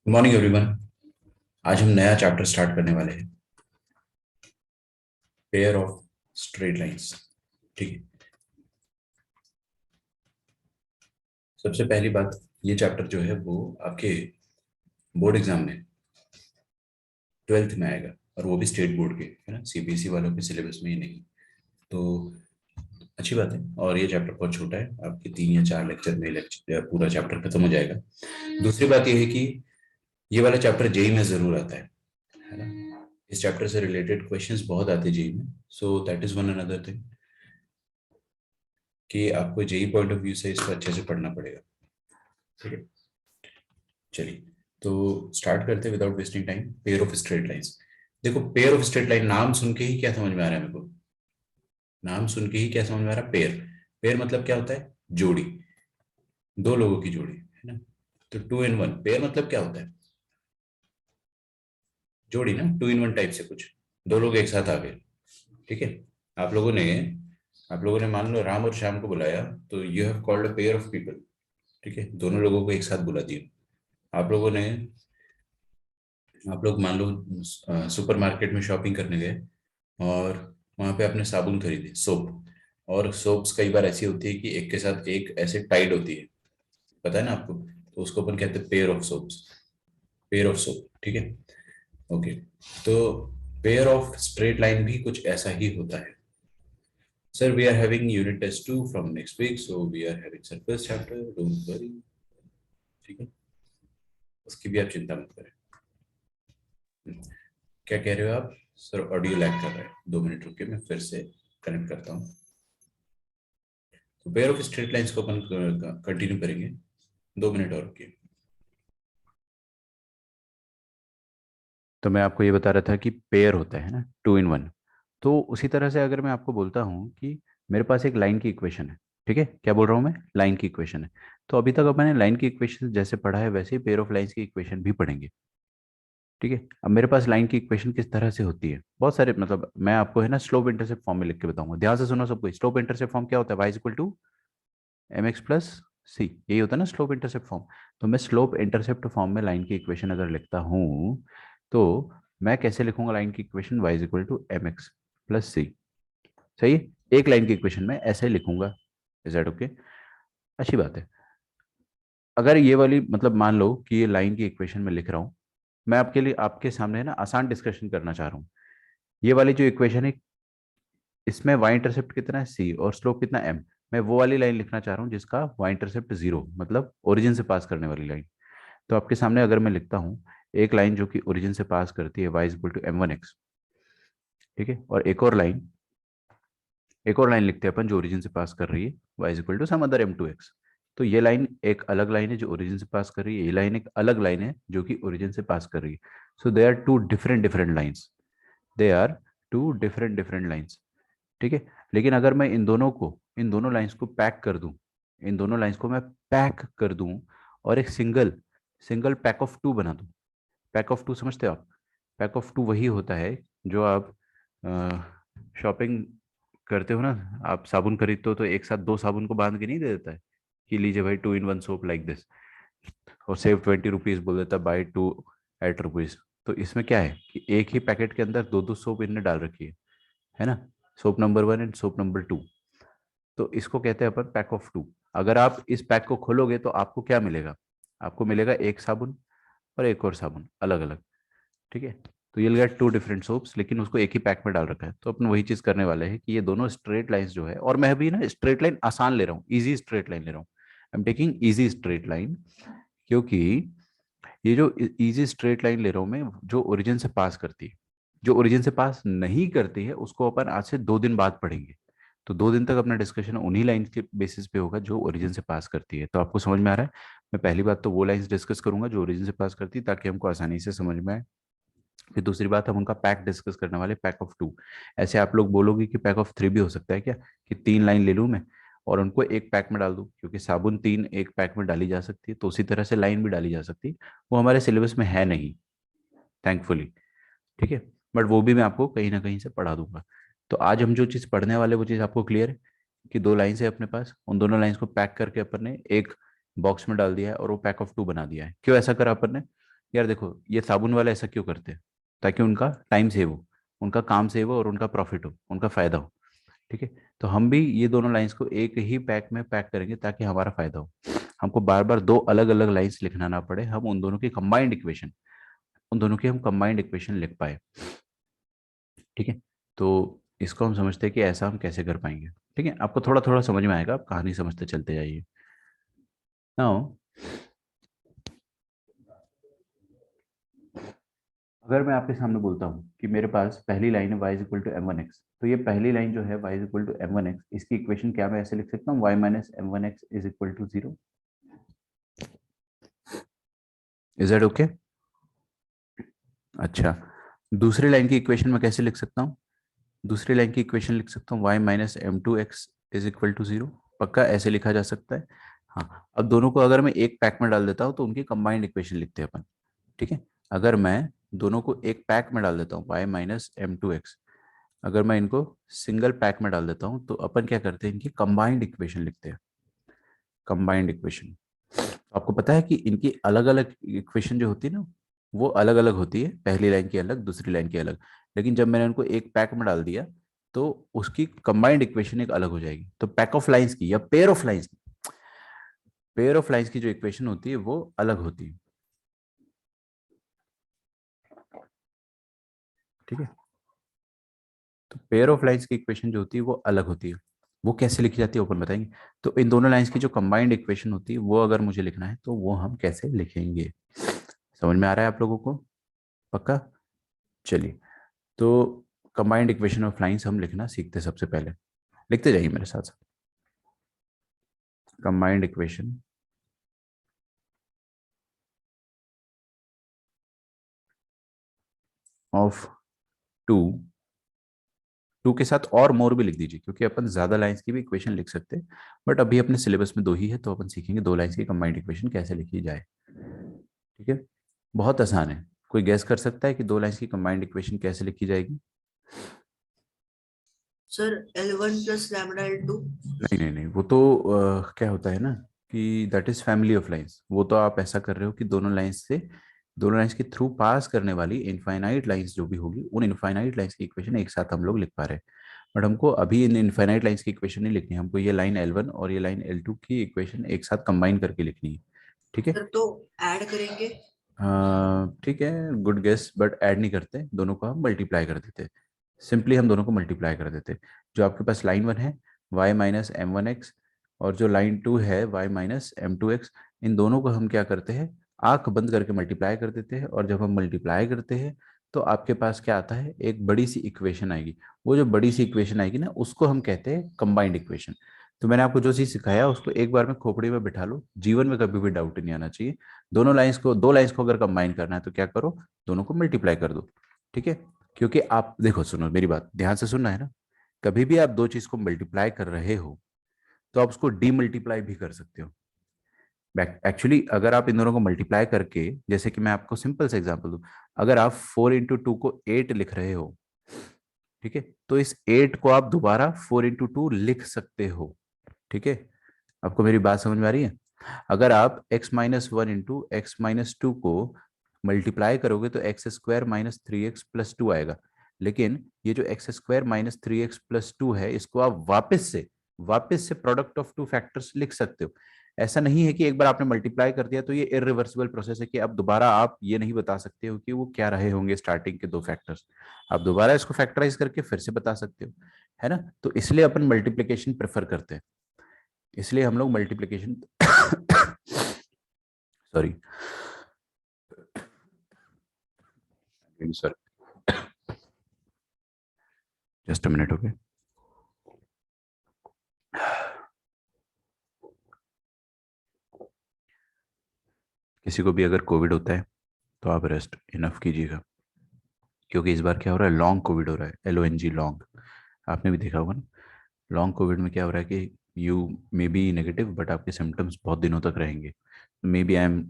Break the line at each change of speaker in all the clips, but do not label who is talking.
Good morning everyone. आज हम नया चैप्टर स्टार्ट करने वाले हैं, पेयर ऑफ स्ट्रेट लाइंस। ठीक है। सबसे पहली बात, ये चैप्टर जो है वो आपके बोर्ड एग्जाम में 12th में आएगा, और वो भी स्टेट बोर्ड के, है ना, सीबीएसई वालों के सिलेबस में ही नहीं। तो अच्छी बात है। और ये चैप्टर बहुत छोटा है, आपके 3 या 4 लेक्चर में पूरा चैप्टर खत्म हो जाएगा। दूसरी बात यह है कि ये वाला चैप्टर जेई में जरूर आता है ना। इस चैप्टर से रिलेटेड क्वेश्चंस बहुत आते हैं जेई में, so that is one another thing कि आपको जेई पॉइंट ऑफ व्यू से इसको अच्छे से पढ़ना पड़ेगा। ठीक है, चलिए तो स्टार्ट करते हैं without wasting time. Pair of straight lines. देखो, पेयर ऑफ स्ट्रेट लाइन नाम सुन के ही क्या समझ में आ रहा है मेरे को? नाम सुन के ही क्या समझ में आ रहा है? पेयर। पेयर मतलब क्या होता है? जोड़ी, दो लोगों की जोड़ी, है ना। तो टू इन वन पेयर मतलब क्या होता है? जोड़ी ना, टू इन वन टाइप से कुछ, दो लोग एक साथ आ गए। ठीक है। आप लोगों ने आप लोगों ने मान लो राम और श्याम को बुलाया, तो you have called a pair of people. ठीक है, दोनों लोगों को एक साथ बुला दिया। आप लोगों ने आप लोग मान लो सुपरमार्केट में शॉपिंग करने गए, और वहां पे आपने साबुन खरीदे, सोप। और सोप्स कई बार ऐसी होती है कि एक के साथ एक ऐसे टाइड होती है, पता है ना आपको। तो उसको अपन कहते हैं pair of soaps, pair of soap. ठीक है, ओके। तो पेयर ऑफ स्ट्रेट लाइन भी कुछ ऐसा ही होता है। Sir, we are having unit test 2 from next week, so we are having sir first chapter, don't worry. ठीक है, उसकी भी आप चिंता मत करें। क्या कह रहे हो आप? सर ऑडियो लैग कर रहा है, 2 मिनट रुकिए, मैं फिर से कनेक्ट करता हूँ। तो पेयर ऑफ स्ट्रेट लाइंस को अपन कंटिन्यू करेंगे, 2 मिनट और रुकिए।
तो मैं आपको ये बता रहा था कि पेयर होता है ना, टू इन वन। तो उसी तरह से अगर मैं आपको बोलता हूँ कि मेरे पास एक लाइन की इक्वेशन है। ठीक है, क्या बोल रहा हूँ मैं? लाइन की इक्वेशन है। तो अभी तक मैंने लाइन की इक्वेशन जैसे पढ़ा है वैसे ही पेयर ऑफ लाइंस की इक्वेशन भी पढ़ेंगे। ठीक है, अब मेरे पास लाइन की इक्वेशन किस तरह से होती है, बहुत सारे मतलब मैं आपको है ना स्लोप इंटरसेप्ट फॉर्म में लिख के बताऊंगा। ध्यान से सुनो सबको। स्लोप इंटरसेप्ट फॉर्म क्या होता है? Y equal to m x plus c, यही होता है ना स्लोप इंटरसेप्ट फॉर्म। तो मैं स्लोप इंटरसेप्ट फॉर्म में लाइन की इक्वेशन अगर लिखता हूँ, तो मैं कैसे लिखूंगा लाइन की equation? Y equal to m x plus c. सही है? एक लाइन की इक्वेशन में ऐसे ही लिखूंगा। Is that okay? अच्छी बात है। अगर ये वाली मतलब मान लो कि ये लाइन की इक्वेशन में लिख रहा हूँ, मैं आपके लिए आपके सामने है ना आसान डिस्कशन करना चाह रहा हूँ। ये वाली जो इक्वेशन है, इसमें वाई इंटरसेप्ट कितना है? सी, और स्लोप कितना? एम। मैं वो वाली लाइन लिखना चाह रहा हूँ जिसका वाई इंटरसेप्ट जीरो, मतलब ओरिजिन से पास करने वाली लाइन। तो आपके सामने अगर मैं लिखता हूँ एक लाइन जो कि ओरिजिन से पास करती है y equal to m one x. ठीक है, और एक और लाइन लिखते हैं अपन जो ओरिजिन से पास कर रही है y equal to some other m two x. तो ये लाइन एक अलग लाइन है जो ओरिजिन से पास कर रही है, ये लाइन एक अलग लाइन है जो कि ओरिजिन से पास कर रही है। So they are two different different lines. They are two different different lines. ठीक है, लेकिन अगर मैं इन दोनों लाइंस को पैक कर दूं, इन दोनों लाइंस को मैं पैक कर दूं और एक single single pack of two बना दूं। पैक ऑफ टू समझते हो आप? पैक ऑफ टू वही होता है जो आप शॉपिंग करते हो ना, आप साबुन खरीदते हो तो एक साथ दो साबुन को बांध के नहीं दे देता है कि लीजिए भाई two in one soap like this, और सेव 20 रुपीज बोल देता है, बाई टू एट रुपीज। तो इसमें क्या है कि एक ही पैकेट के अंदर दो दो सोप इनने डाल रखी है ना, soap number one and soap number two. तो इसको कहते हैं अपन पैक ऑफ टू। अगर आप इस पैक को खोलोगे तो आपको क्या मिलेगा? आपको मिलेगा एक साबुन और एक और साबुन अलग अलग। ठीक है, तो ये गेट टू डिफरेंट सोप्स, लेकिन उसको एक ही पैक में डाल रखा है। तो अपन वही चीज करने वाले हैं कि ये दोनों स्ट्रेट लाइंस जो है, और मैं अभी ना स्ट्रेट लाइन आसान ले रहा हूँ, इजी स्ट्रेट लाइन ले रहा हूँ। I am taking easy straight line, क्योंकि ये जो इजी स्ट्रेट लाइन ले रहा हूँ मैं जो ओरिजिन से पास करती है, जो ओरिजिन से पास नहीं करती है उसको अपन आज से 2 दिन बाद पढ़ेंगे। तो 2 दिन तक अपना डिस्कशन उन्हीं लाइंस के बेसिस पे होगा जो ओरिजिन से पास करती है। तो आपको समझ में आ रहा है? मैं पहली बात तो वो लाइंस डिस्कस करूंगा जो ओरिजिन से पास करती है ताकि हमको आसानी से समझ में आए। फिर दूसरी बात, हम उनका पैक डिस्कस करने वाले, पैक ऑफ टू। ऐसे आप लोग बोलोगे कि पैक ऑफ थ्री भी हो सकता है क्या, कि 3 लाइन ले लूं मैं और उनको एक पैक में डाल दूं, क्योंकि साबुन 3 एक पैक में डाली जा सकती है, तो उसी तरह से लाइन भी डाली जा सकती है। वो हमारे सिलेबस में है नहीं, थैंकफुली। ठीक है, बट वो भी मैं आपको कहीं ना कहीं से पढ़ा दूंगा। तो आज हम जो चीज़ पढ़ने वाले वो चीज़ आपको क्लियर है कि 2 लाइन्स है अपने पास, उन दोनों लाइन्स को पैक करके अपन ने एक बॉक्स में डाल दिया है और वो पैक ऑफ टू बना दिया है। क्यों ऐसा करा अपन ने? यार देखो ये साबुन वाले ऐसा क्यों करते हैं, ताकि उनका टाइम सेव हो, उनका काम सेव हो और उनका प्रॉफिट हो, उनका फायदा हो। ठीक है, तो हम भी ये दोनों लाइंस को एक ही पैक में पैक करेंगे ताकि हमारा फायदा हो। हमको बार बार दो अलग अलग लाइंस लिखना ना पड़े, हम उन दोनों की कंबाइंड इक्वेशन, उन दोनों की हम कंबाइंड इक्वेशन लिख पाए। ठीक है, तो इसको हम समझते हैं कि ऐसा हम कैसे कर पाएंगे। ठीक है, आपको थोड़ा थोड़ा समझ में आएगा, आप कहानी समझते चलते जाइए। नाउ अगर मैं आपके सामने बोलता हूँ कि मेरे पास पहली लाइन है y is equal to m one x, तो ये पहली लाइन जो है y is equal to m one x, इसकी इक्वेशन क्या मैं ऐसे लिख सकता हूँ, y minus m one x is equal to zero. Is that okay? अच्छा, दूसरी लाइन की इक्वेशन मैं कैसे लिख सकता हूँ? दूसरी लाइन की इक्वेशन लिख सकता हूँ y minus m two x is equal to zero. पक्का ऐसे लिखा जा सकता है? हाँ, अब दोनों को अगर मैं एक पैक में डाल देता हूँ तो उनकी कंबाइंड इक्वेशन लिखते हैं अपन। ठीक है, अगर मैं दोनों को एक पैक में डाल देता हूँ y minus m two x, अगर मैं इनको सिंगल पैक में डाल देता हूँ तो अपन क्या करते हैं, इनकी कंबाइंड इक्वेशन लिखते हैं। कंबाइंड इक्वेशन, आपको पता है कि इनकी अलग अलग इक्वेशन जो होती है ना, वो अलग अलग होती है, पहली लाइन की अलग, दूसरी लाइन की अलग। लेकिन जब मैंने उनको एक पैक में डाल दिया तो उसकी कंबाइंड इक्वेशन एक अलग हो जाएगी। तो पैक ऑफ लाइंस की या पेयर ऑफ लाइंस की, पेयर ऑफ लाइंस की जो इक्वेशन होती है वो अलग होती है। ठीक है, तो पेयर ऑफ लाइंस की इक्वेशन जो होती है वो अलग होती है। वो कैसे लिखी जाती है ओपन बताएंगे। तो इन दोनों लाइंस की जो कंबाइंड इक्वेशन होती है वो अगर मुझे लिखना है तो वो हम कैसे लिखेंगे, समझ में आ रहा है आप लोगों को? पक्का? चलिए, तो कंबाइंड इक्वेशन ऑफ लाइंस हम लिखना सीखते हैं। सबसे पहले लिखते जाइए मेरे साथ साथ, combined equation of two, two के साथ और मोर भी लिख दीजिए, क्योंकि अपन ज्यादा लाइंस की भी इक्वेशन लिख सकते हैं। बट अभी अपने सिलेबस में दो ही है, तो अपन सीखेंगे दो लाइंस की कंबाइंड इक्वेशन कैसे लिखी जाए। ठीक है, बहुत आसान है। कोई गैस कर सकता है कि दो लाइंस की कंबाइंड इक्वेशन कैसे लिखी जाएगी?
Sir L1 plus lambda L2।
नहीं नहीं नहीं, वो तो क्या होता है ना कि that is family of lines. वो तो आप ऐसा कर रहे हो कि दोनों लाइंस से, दोनों लाइंस के थ्रू पास करने वाली इनफाइनाइट लाइंस जो भी होगी, उन इनफाइनाइट लाइंस की इक्वेशन एक साथ हम लोग लिख पा रहे हैं। बट हमको अभी इन इनफाइनाइट लाइंस की इक्वेशन नहीं लिखनी, हमको ये लाइन L1 और ये लाइन L2 की इक्वेशन एक साथ कंबाइन करके लिखनी है। ठीक है,
सर तो ऐड करेंगे।
ठीक है, गुड गेस, बट ऐड नहीं करते, दोनों को हम मल्टीप्लाई कर देते। सिंपली हम दोनों को मल्टीप्लाई कर देते। जो आपके पास लाइन वन है y minus m one x, और जो लाइन टू है y minus m two x, इन दोनों को हम क्या करते हैं, आंख बंद करके मल्टीप्लाई कर देते हैं। और जब हम मल्टीप्लाई करते हैं तो आपके पास क्या आता है, एक बड़ी सी इक्वेशन आएगी। वो जो बड़ी सी इक्वेशन आएगी ना, उसको हम कहते हैं कंबाइंड इक्वेशन। तो मैंने आपको जो चीज़ सिखाया उसको एक बार में खोपड़ी में बिठा लो, जीवन में कभी भी डाउट नहीं आना चाहिए। दोनों लाइंस को, दो लाइंस को अगर कंबाइन करना है तो क्या करो, दोनों को मल्टीप्लाई कर दो। ठीक है, क्योंकि आप देखो, सुनो मेरी बात ध्यान से सुनना है ना, कभी भी आप दो चीज को मल्टीप्लाई कर रहे हो तो आप उसको डीमल्टीप्लाई भी कर सकते हो। एक्चुअली अगर आप इन दोनों को मल्टीप्लाई करके, जैसे कि मैं आपको सिंपल से एग्जांपल दूं, अगर आप 4 इंटू 2 को 8 लिख रहे हो, ठीक है, तो इस 8 को आप दोबारा 4 इंटू 2 लिख सकते हो। ठीक है, आपको मेरी बात समझ में आ रही है? अगर आप x-1 इंटू x-2 को मल्टीप्लाई करोगे तो x² - 3x + 2 आएगा। लेकिन ये जो x² - 3x + 2 है, इसको आप वापस से प्रोडक्ट ऑफ टू फैक्टर्स लिख सकते हो। ऐसा नहीं है कि एक बार आपने मल्टीप्लाई कर दिया तो ये इरिवर्सिबल प्रोसेस है कि अब दोबारा आप ये नहीं बता सकते हो कि वो क्या रहे होंगे स्टार्टिंग के दो फैक्टर्स। आप दोबारा इसको फैक्टराइज करके फिर से बता सकते हो, है ना? तो इसलिए अपन मल्टीप्लिकेशन प्रेफर करते हैं, इसलिए हम लोग multiplication sorry sorry, just a minute, okay. किसी को भी अगर कोविड होता है तो आप रेस्ट इनफ कीजिएगा, क्योंकि इस बार क्या हो रहा है, लॉन्ग कोविड हो रहा है, LONG लॉन्ग। आपने भी देखा होगा ना, लॉन्ग कोविड में क्या हो रहा है कि you may be negative but आपके सिम्टम्स बहुत दिनों तक रहेंगे। May be I am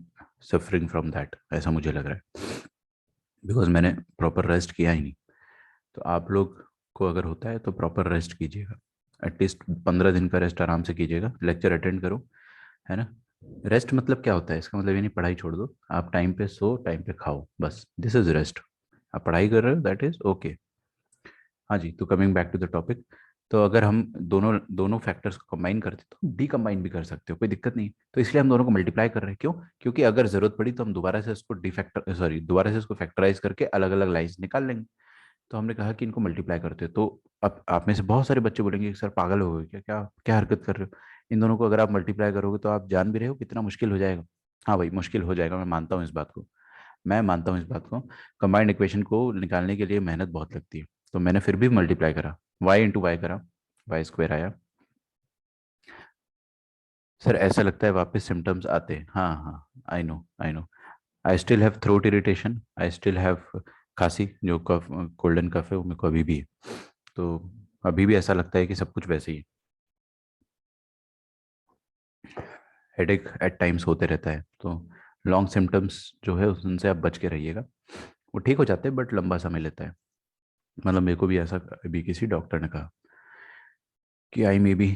suffering from that, ऐसा मुझे लग रहा है, बिकॉज मैंने प्रॉपर रेस्ट किया ही नहीं। तो आप लोग को अगर होता है तो प्रॉपर रेस्ट कीजिएगा, एटलीस्ट 15 दिन का रेस्ट आराम से कीजिएगा, लेक्चर अटेंड करो, है ना? रेस्ट मतलब क्या होता है? इसका मतलब ये नहीं पढ़ाई छोड़ दो, आप टाइम पे सो, टाइम पे खाओ, बस दिस इज रेस्ट। आप पढ़ाई कर रहे हो, दैट इज ओके। हाँ जी, तो coming back to the topic, तो अगर हम दोनों दोनों फैक्टर्स को कंबाइन करते तो डी कंबाइन भी कर सकते हो, कोई दिक्कत नहीं। तो इसलिए हम दोनों को मल्टीप्लाई कर रहे हैं। क्यों? क्योंकि अगर जरूरत पड़ी तो हम दोबारा से इसको डिफैक्टर सॉरी दोबारा से इसको फैक्टराइज करके अलग अलग लाइन्स निकाल लेंगे। तो हमने कहा कि इनको मल्टीप्लाई करते हो। तो अब आप में से बहुत सारे बच्चे बोलेंगे कि सर पागल हो गए क्या, क्या क्या हरकत कर रहे हो? इन दोनों को अगर आप मल्टीप्लाई करोगे तो आप जान भी रहे हो कितना मुश्किल हो जाएगा। हाँ भाई, मुश्किल हो जाएगा, मैं मानता हूँ इस बात को, मैं मानता हूँ इस बात को। कंबाइंड इक्वेशन को निकालने के लिए मेहनत बहुत लगती है, तो मैंने फिर भी मल्टीप्लाई करा, वाई इंटू वाई करा, वाई स्क्वायर आया। सर ऐसा लगता है वापस सिम्टम्स आते हैं। हाँ हाँ, I know I know. I still have throat irritation, I still have खांसी, जो कफ, कोल्डन कफ है, वो मेरे को अभी भी है। तो अभी भी ऐसा लगता है कि सब कुछ वैसे ही है। हेडेक एट टाइम्स होते रहता है, तो लॉन्ग सिम्टम्स जो है उनसे आप बच के रहिएगा। वो ठीक हो जाते हैं बट लंबा समय लेता है। मतलब मेरे को भी ऐसा अभी किसी डॉक्टर ने कहा कि I may be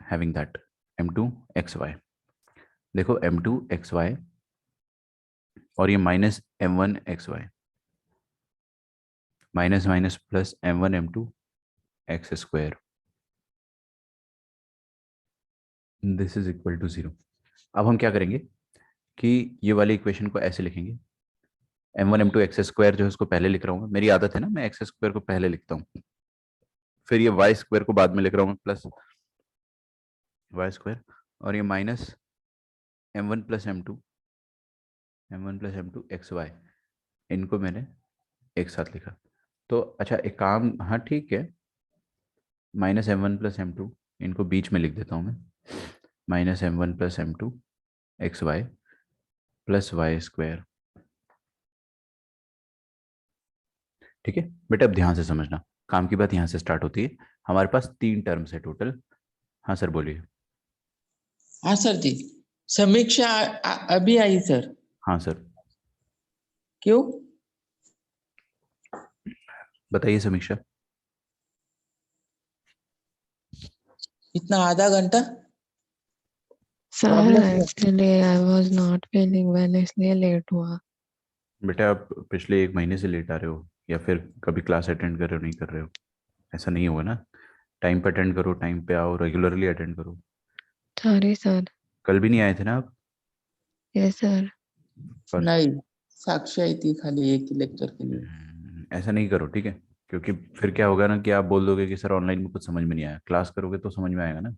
having that M2 XY। देखो M2 XY और ये -M1 XY, minus minus plus M1 M2 X², this is equal to 0। अब हम क्या करेंगे कि ये वाली इक्वेशन को ऐसे लिखेंगे, M1 M2 X² जो है उसको पहले लिख रहा हूँ, मेरी आदत है ना, मैं X² को पहले लिखता हूँ, फिर ये Y² को बाद में लिख रहा हूँ, प्लस Y², और ये माइनस M1 प्लस M2 इनको मैंने एक साथ लिखा। तो अच्छा एक काम, हाँ ठीक है, -M1 प्लस M2 इनको बीच में लिख देता हूँ मैं, -M1 plus M2 XY plus Y²। ठीक है बेटा, अब ध्यान से समझना, काम की बात यहाँ से स्टार्ट होती है। हमारे पास 3 टर्म्स है टोटल। हाँ सर बोलिए।
हाँ सर जी, समीक्षा अभी आई सर।
हाँ सर
क्यों?
बताइए समीक्षा।
इतना आधा घंटा
सर
प्रॉब्लम है?
Actually I was not feeling well, इसलिए लेट हुआ।
बेटा आप पिछले 1 महीने से लेट आ रहे हो, या फिर कभी क्लास अटेंड कर रहे हो, नहीं कर रहे हो? ऐसा नहीं होगा ना, टाइम पे अटेंड करो, टाइम पे आओ, रेगुलरली अटेंड करो।
Sorry sir.
कल भी नहीं आए थे ना आप?
Yes sir.
पर
नहीं, साक्षी आई थी खाली एक ही लेक्चर के लिए।
ऐसा नहीं करो, ठीक है? क्योंकि फिर क्या होगा ना कि आप बोल दोगे कि सर ऑनलाइन में कुछ समझ में नहीं आया, क्लास करोगे तो समझ में आएगा ना।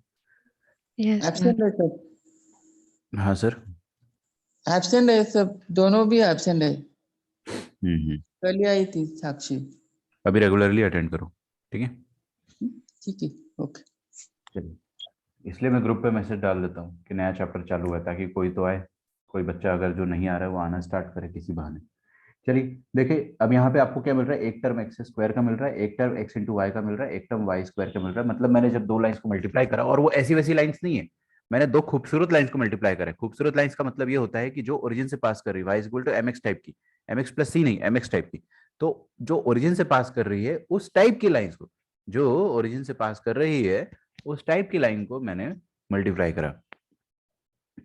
Yes sir.
एब्सेंट है सब,
हाँ सर।
एब्सेंट है सब, दोनों भी एब्सेंट है।
हम्म।
कल ही आई थी साक्षी।
अभी रेगुलरली अटेंड करो, ठीक है?
ठीक है, ओके।
चलिए, इसलिए मैं ग्रुप पे मैसेज डाल देता हूँ कि नया चैप्टर चालू है, ताकि कोई तो आए, कोई बच्चा अगर जो नहीं आ रहा है वो आना स्टार्ट करे किसी बहाने। चलिए देखिए, अब यहाँ पे आपको क्या मिल रहा है, एक टर्म X² का मिल रहा है, एक टर्म X×Y का मिल रहा है, एक टर्म Y² का मिल रहा है। मतलब मैंने जब दो लाइंस को मल्टीप्लाई करा, और वो ऐसी वैसी लाइंस नहीं है, मैंने दो खूबसूरत लाइंस को मल्टीप्लाई करा है। खूबसूरत लाइंस का मतलब ये होता है कि जो ओरिजिन से पास कर रही है, Y=MX टाइप की, MX+C नहीं, MX टाइप की। तो जो ओरिजिन से पास कर रही है उस टाइप की लाइंस को, जो ओरिजिन से पास कर रही है उस टाइप की लाइन को मैंने मल्टीप्लाई करा।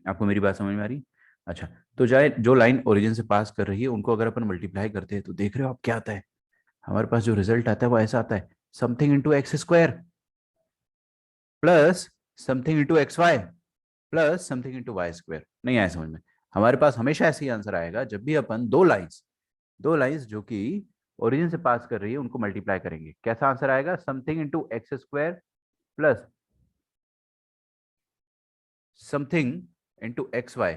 आपको मेरी बात समझ में आ रही? अच्छा, तो चाहे जो लाइन ओरिजिन से पास कर रही है उनको अगर अपन मल्टीप्लाई करते हैं तो देख रहे हो आप क्या आता है, हमारे पास जो रिजल्ट आता है वो ऐसा आता है, something into X² plus something into XY plus something into Y²। नहीं आया समझ में? हमारे पास हमेशा ऐसे ही आंसर आएगा जब भी अपन दो लाइंस जो कि ओरिजिन से पास कर रही है उनको मल्टीप्लाई करेंगे। कैसा आंसर आएगा? Something into X² plus something into XY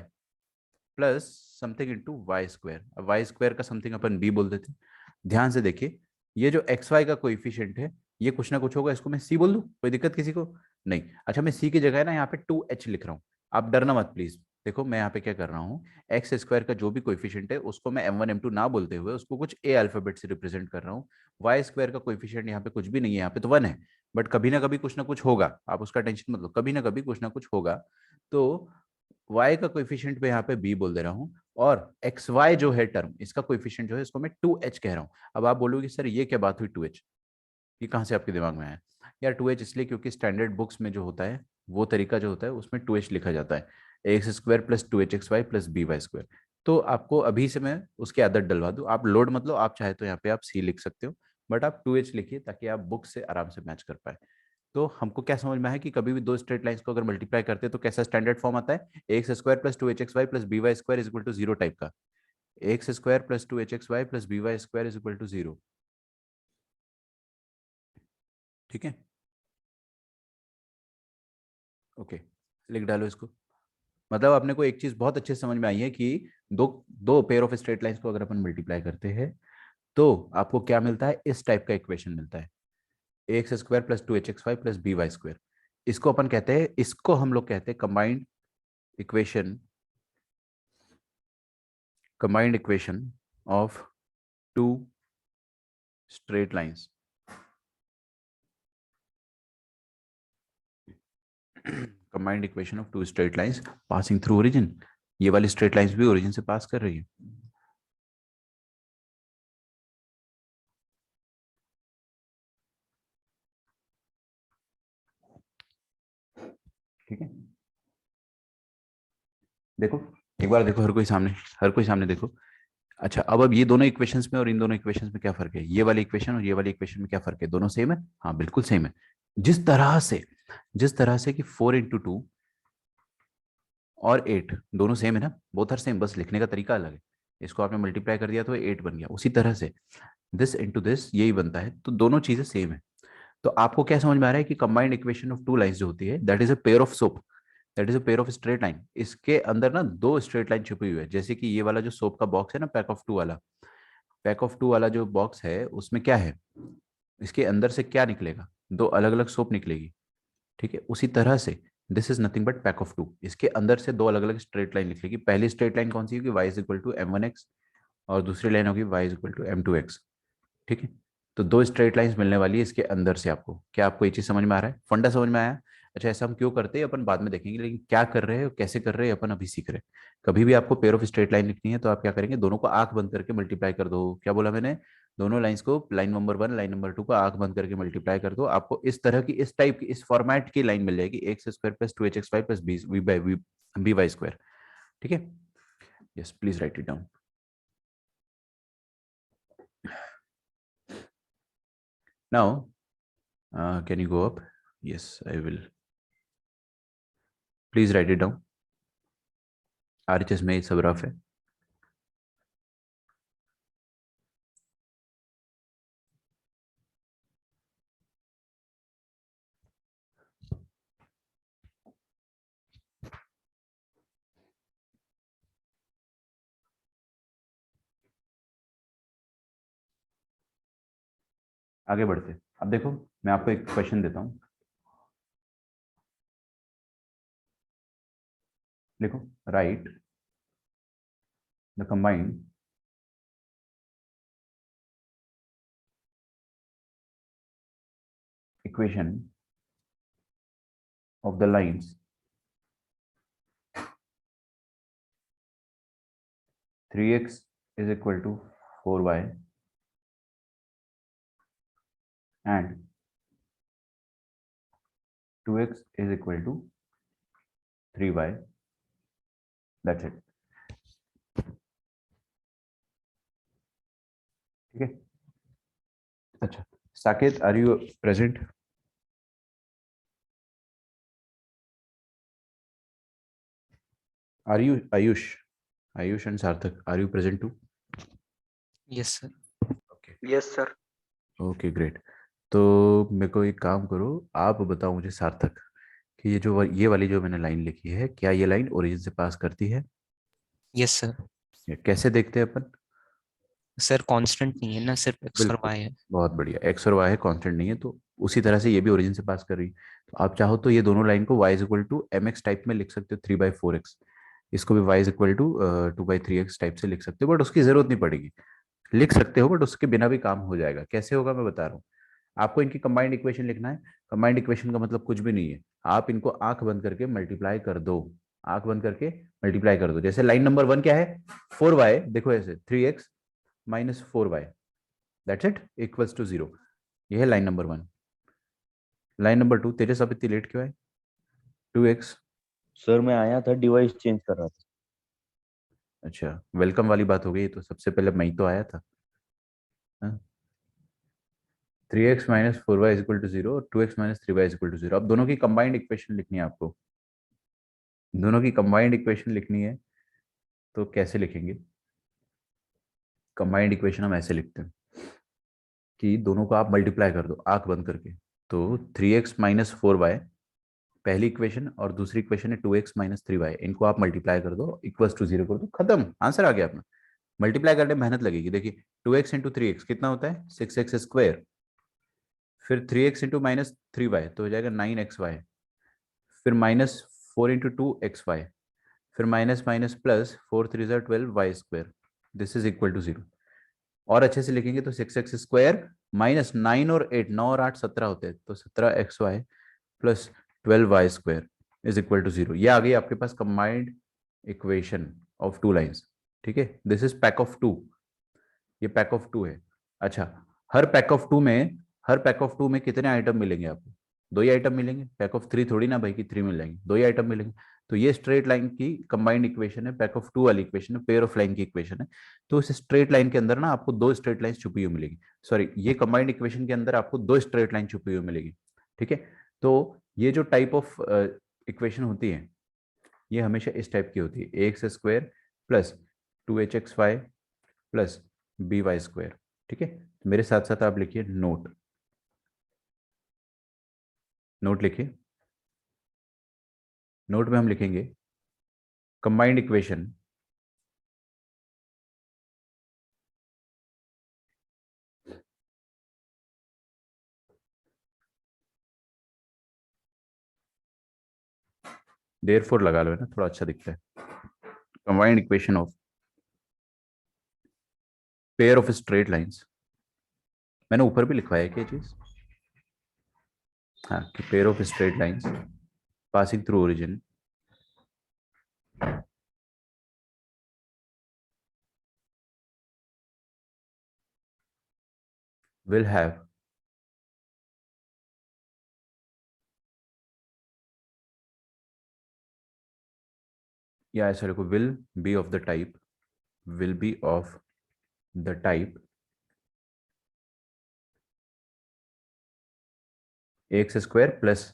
plus something into Y²। अब Y² का समथिंग अपन B बोल देते हैं। ध्यान से देखिए, ये जो XY का कोइफिशिएंट है ये कुछ ना कुछ होगा, इसको मैं C बोल दूं, कोई दिक्कत किसी को? नहीं। अच्छा, मैं C की जगह ना यहाँ पे 2H लिख रहा हूँ, आप डरना मत प्लीज। देखो मैं यहाँ पे क्या कर रहा हूँ, X² का जो भी कोइफिशिएंट है उसको मैं M1 M2 ना बोलते हुए उसको कुछ A अल्फाबेट से रिप्रेजेंट कर रहा हूँ। Y² का कोइफिशिएंट यहाँ पे कुछ भी नहीं है, यहाँ पे तो 1 है, बट कभी ना कभी कुछ ना कुछ होगा, आप उसका टेंशन मत लो, कभी ना कभी कुछ ना कुछ होगा। तो y का कोएफिशिएंट पे यहाँ पे b बोल दे रहा हूँ, और xy जो है टर्म, इसका कोएफिशिएंट जो है इसको मैं 2h कह रहा हूँ। अब आप बोलोगे सर ये क्या बात हुई 2h, ये कहाँ से आपके दिमाग में आया? यार 2h इसलिए क्योंकि स्टैंडर्ड बुक्स में जो होता है वो तरीका जो होता है उसमें 2h लिखा जाता है। X square plus 2hxy plus by square. तो आपको अभी से मैं उसकी आदत डलवा दूं, आप लोड मत लो, आप चाहे तो यहाँ पे आप सी लिख सकते हो, बट आप 2h लिखिए ताकि आप बुक से आराम से मैच कर पाए। तो हमको क्या समझ में आया कि कभी भी दो स्ट्रेट लाइंस को अगर मल्टीप्लाई करते हैं तो कैसा स्टैंडर्ड फॉर्म आता है, x square plus 2hxy plus by square is equal to 0 type का। X square plus 2hxy plus by square is equal to 0। ठीक है, ओके, लिख डालो इसको। मतलब अपने को एक चीज बहुत अच्छे से समझ में आई है कि दो दो पेयर ऑफ स्ट्रेट लाइंस को अगर अपन मल्टीप्लाई करते हैं तो आपको क्या मिलता है, इस टाइप का इक्वेशन मिलता है, x square plus 2hxy plus by square. इसको अपन कहते हैं, इसको हम लोग कहते हैं combined equation of two straight lines. Combined equation of two straight lines passing through origin. ये वाली स्ट्रेट लाइंस भी ओरिजिन से पास कर रही है। ठीक है, देखो एक बार देखो, हर कोई सामने देखो। अच्छा, अब ये दोनों इक्वेशंस में और इन दोनों इक्वेशंस में क्या फर्क है, ये वाली इक्वेशन और ये वाली इक्वेशन में क्या फर्क है, दोनों सेम है? हाँ बिल्कुल सेम है। जिस तरह से कि 4 × 2 और 8 दोनों सेम है ना, बोथ आर सेम, बस लिखने का तरीका अलग है। इसको आपने मल्टीप्लाई कर दिया तो 8 बन गया, उसी तरह से दिस इंटू दिस यही बनता है, तो दोनों चीजें सेम है। तो आपको क्या समझ में आ रहा है कि combined equation of two lines जो होती है that is a pair of soap, that is a pair of straight line. इसके अंदर ना दो स्ट्रेट लाइन छुपी हुई है, जैसे कि ये वाला जो सोप का बॉक्स है ना, पैक ऑफ टू वाला जो बॉक्स है उसमें क्या है, इसके अंदर से क्या निकलेगा, दो अलग अलग सोप निकलेगी। ठीक है, उसी तरह से this is nothing but pack of two, इसके अंदर से दो अलग अलग स्ट्रेट लाइन निकलेगी। पहली स्ट्रेट लाइन कौन सी होगी, y is equal to m1x, और दूसरी लाइन होगी y is equal to m2x। ठीक है, तो दो स्ट्रेट लाइंस मिलने वाली है इसके अंदर से। आपको क्या, आपको ये चीज समझ में आ रहा है, फंडा समझ में आया? अच्छा, ऐसा हम क्यों करते हैं अपन बाद में देखेंगे, लेकिन क्या कर रहे हैं और कैसे कर रहे हैं अपन अभी सीख रहे हैं। कभी भी आपको पेयर ऑफ स्ट्रेट लाइन लिखनी है तो आप क्या करेंगे, दोनों को आंख बंद करके मल्टीप्लाई कर दो। क्या बोला मैंने, दोनों लाइंस को, लाइन नंबर 1 लाइन नंबर 2 को आंख बंद करके मल्टीप्लाई कर दो, आपको इस तरह की, इस टाइप की, इस फॉर्मेट की लाइन मिल जाएगी, x square plus 2hxy plus by square. ठीक है, yes please right it down. Now, can you go up? Yes, I will. Please write it down. RHS में ये सब रफ है। आगे बढ़ते, अब देखो मैं आपको एक क्वेश्चन देता हूं, देखो, right the combined equation of the lines 3x is equal to 4y and 2x is equal to 3y. That's it. ठीक है, अच्छा Saket, are you present? Are you Ayush and Sarthak, are you present too?
Yes, sir.
Okay
yes sir.
Okay great. तो मेरे को एक काम करो, आप बताओ मुझे सार्थक कि ये वाली जो मैंने लाइन लिखी है, क्या ये लाइन ओरिजिन से पास करती है?
Yes, sir.
ये कैसे देखते हैं अपन?
सर कांस्टेंट नहीं है ना, सिर्फ एक्स और
बिल्कुल,
वाई है।
बहुत बढ़िया, एक्स और वाई है, कांस्टेंट नहीं है, तो उसी तरह से ये भी ओरिजिन से पास कर रही है। तो आप चाहो तो ये दोनों लाइन को y is equal to m x type में लिख सकते हो, 3/4x। इसको भी y is equal to 2/3x type से लिख सकते हो, बट उसकी जरूरत नहीं पड़ेगी। लिख सकते हो बट उसके बिना भी काम हो जाएगा। कैसे होगा मैं बता रहा हूँ, आपको इनकी कंबाइंड इक्वेशन लिखना है। कंबाइंड इक्वेशन का मतलब कुछ भी नहीं है, आप इनको आंख बंद करके मल्टीप्लाई कर दो, आंख बंद करके मल्टीप्लाई कर दो। जैसे लाइन नंबर 1 क्या है, 4y, देखो ऐसे 3x minus 4y, that's it, equals to 0। यह है लाइन नंबर 1। लाइन नंबर 2, तेरे साथ इतनी लेट क्यों है, 2x
सर मैं आया था, डिवाइस चेंज कर रहा था।
अच्छा, वेलकम वाली बात हो गई, तो सबसे पहले मैं ही तो आया था। 3x minus 4y is equal to 0 और 2x minus 3y is equal to 0। अब दोनों की कंबाइंड इक्वेशन लिखनी है आपको, दोनों की कंबाइंड इक्वेशन लिखनी है। तो कैसे लिखेंगे? कंबाइंड इक्वेशन हम ऐसे लिखते हैं कि दोनों को आप मल्टीप्लाई कर दो आंख बंद करके। तो 3x माइनस 4y पहली इक्वेशन और दूसरी इक्वेशन है 2x माइनस 3y, इनको आप मल्टीप्लाई कर दो, इक्वल्स टू 0 कर दो, खत्म, आंसर आ गया अपना। मल्टीप्लाई करने में मेहनत लगेगी। देखिए 2x इंटू 3x कितना होता है? 6x square. फिर 3x इंटू माइनस 3y तो हो जाएगा 9xy। फिर माइनस 4 इंटू 2xy। फिर minus minus plus 4 3 12y square. This is equal to 0। और अच्छे से लिखेंगे तो 6x स्क्वायर माइनस 9 और 8, 9 और 8 17 होते हैं, तो 17xy plus 12y square is equal to 0। ये आ गई आपके पास combined equation of two lines. ठीक है, this is pack of two, ये पैक ऑफ टू है। अच्छा, हर पैक ऑफ टू में कितने आइटम मिलेंगे आपको? 2 ही आइटम मिलेंगे। पैक ऑफ 3 थोड़ी ना भाई कि 3 मिल जाएंगे, 2 ही आइटम मिलेंगे। तो ये स्ट्रेट लाइन की कंबाइंड इक्वेशन है, पैक ऑफ टू वाली इक्वेशन है, पेयर ऑफ लाइन की इक्वेशन है। तो इस स्ट्रेट लाइन के अंदर ना आपको 2 स्ट्रेट लाइन छुपी हुई मिलेगी। सॉरी, ये कंबाइंड इक्वेशन के अंदर आपको 2 स्ट्रेट लाइन छुपी हुई मिलेगी। ठीक है, तो ये जो टाइप ऑफ इक्वेशन होती है ये हमेशा इस टाइप की होती है, x square plus 2hxy plus by square. ठीक है, तो मेरे साथ साथ आप लिखिए नोट, नोट लिखिए। नोट में हम लिखेंगे कंबाइंड इक्वेशन देयरफॉर लगा लो, है ना, थोड़ा अच्छा दिखता है। Combined equation of pair of straight lines, मैंने ऊपर भी लिखवाया है क्या चीज? हाँ, कि pair of straight lines passing through origin will have या ऐसा लिखो, will be of the type, will be of the type x square plus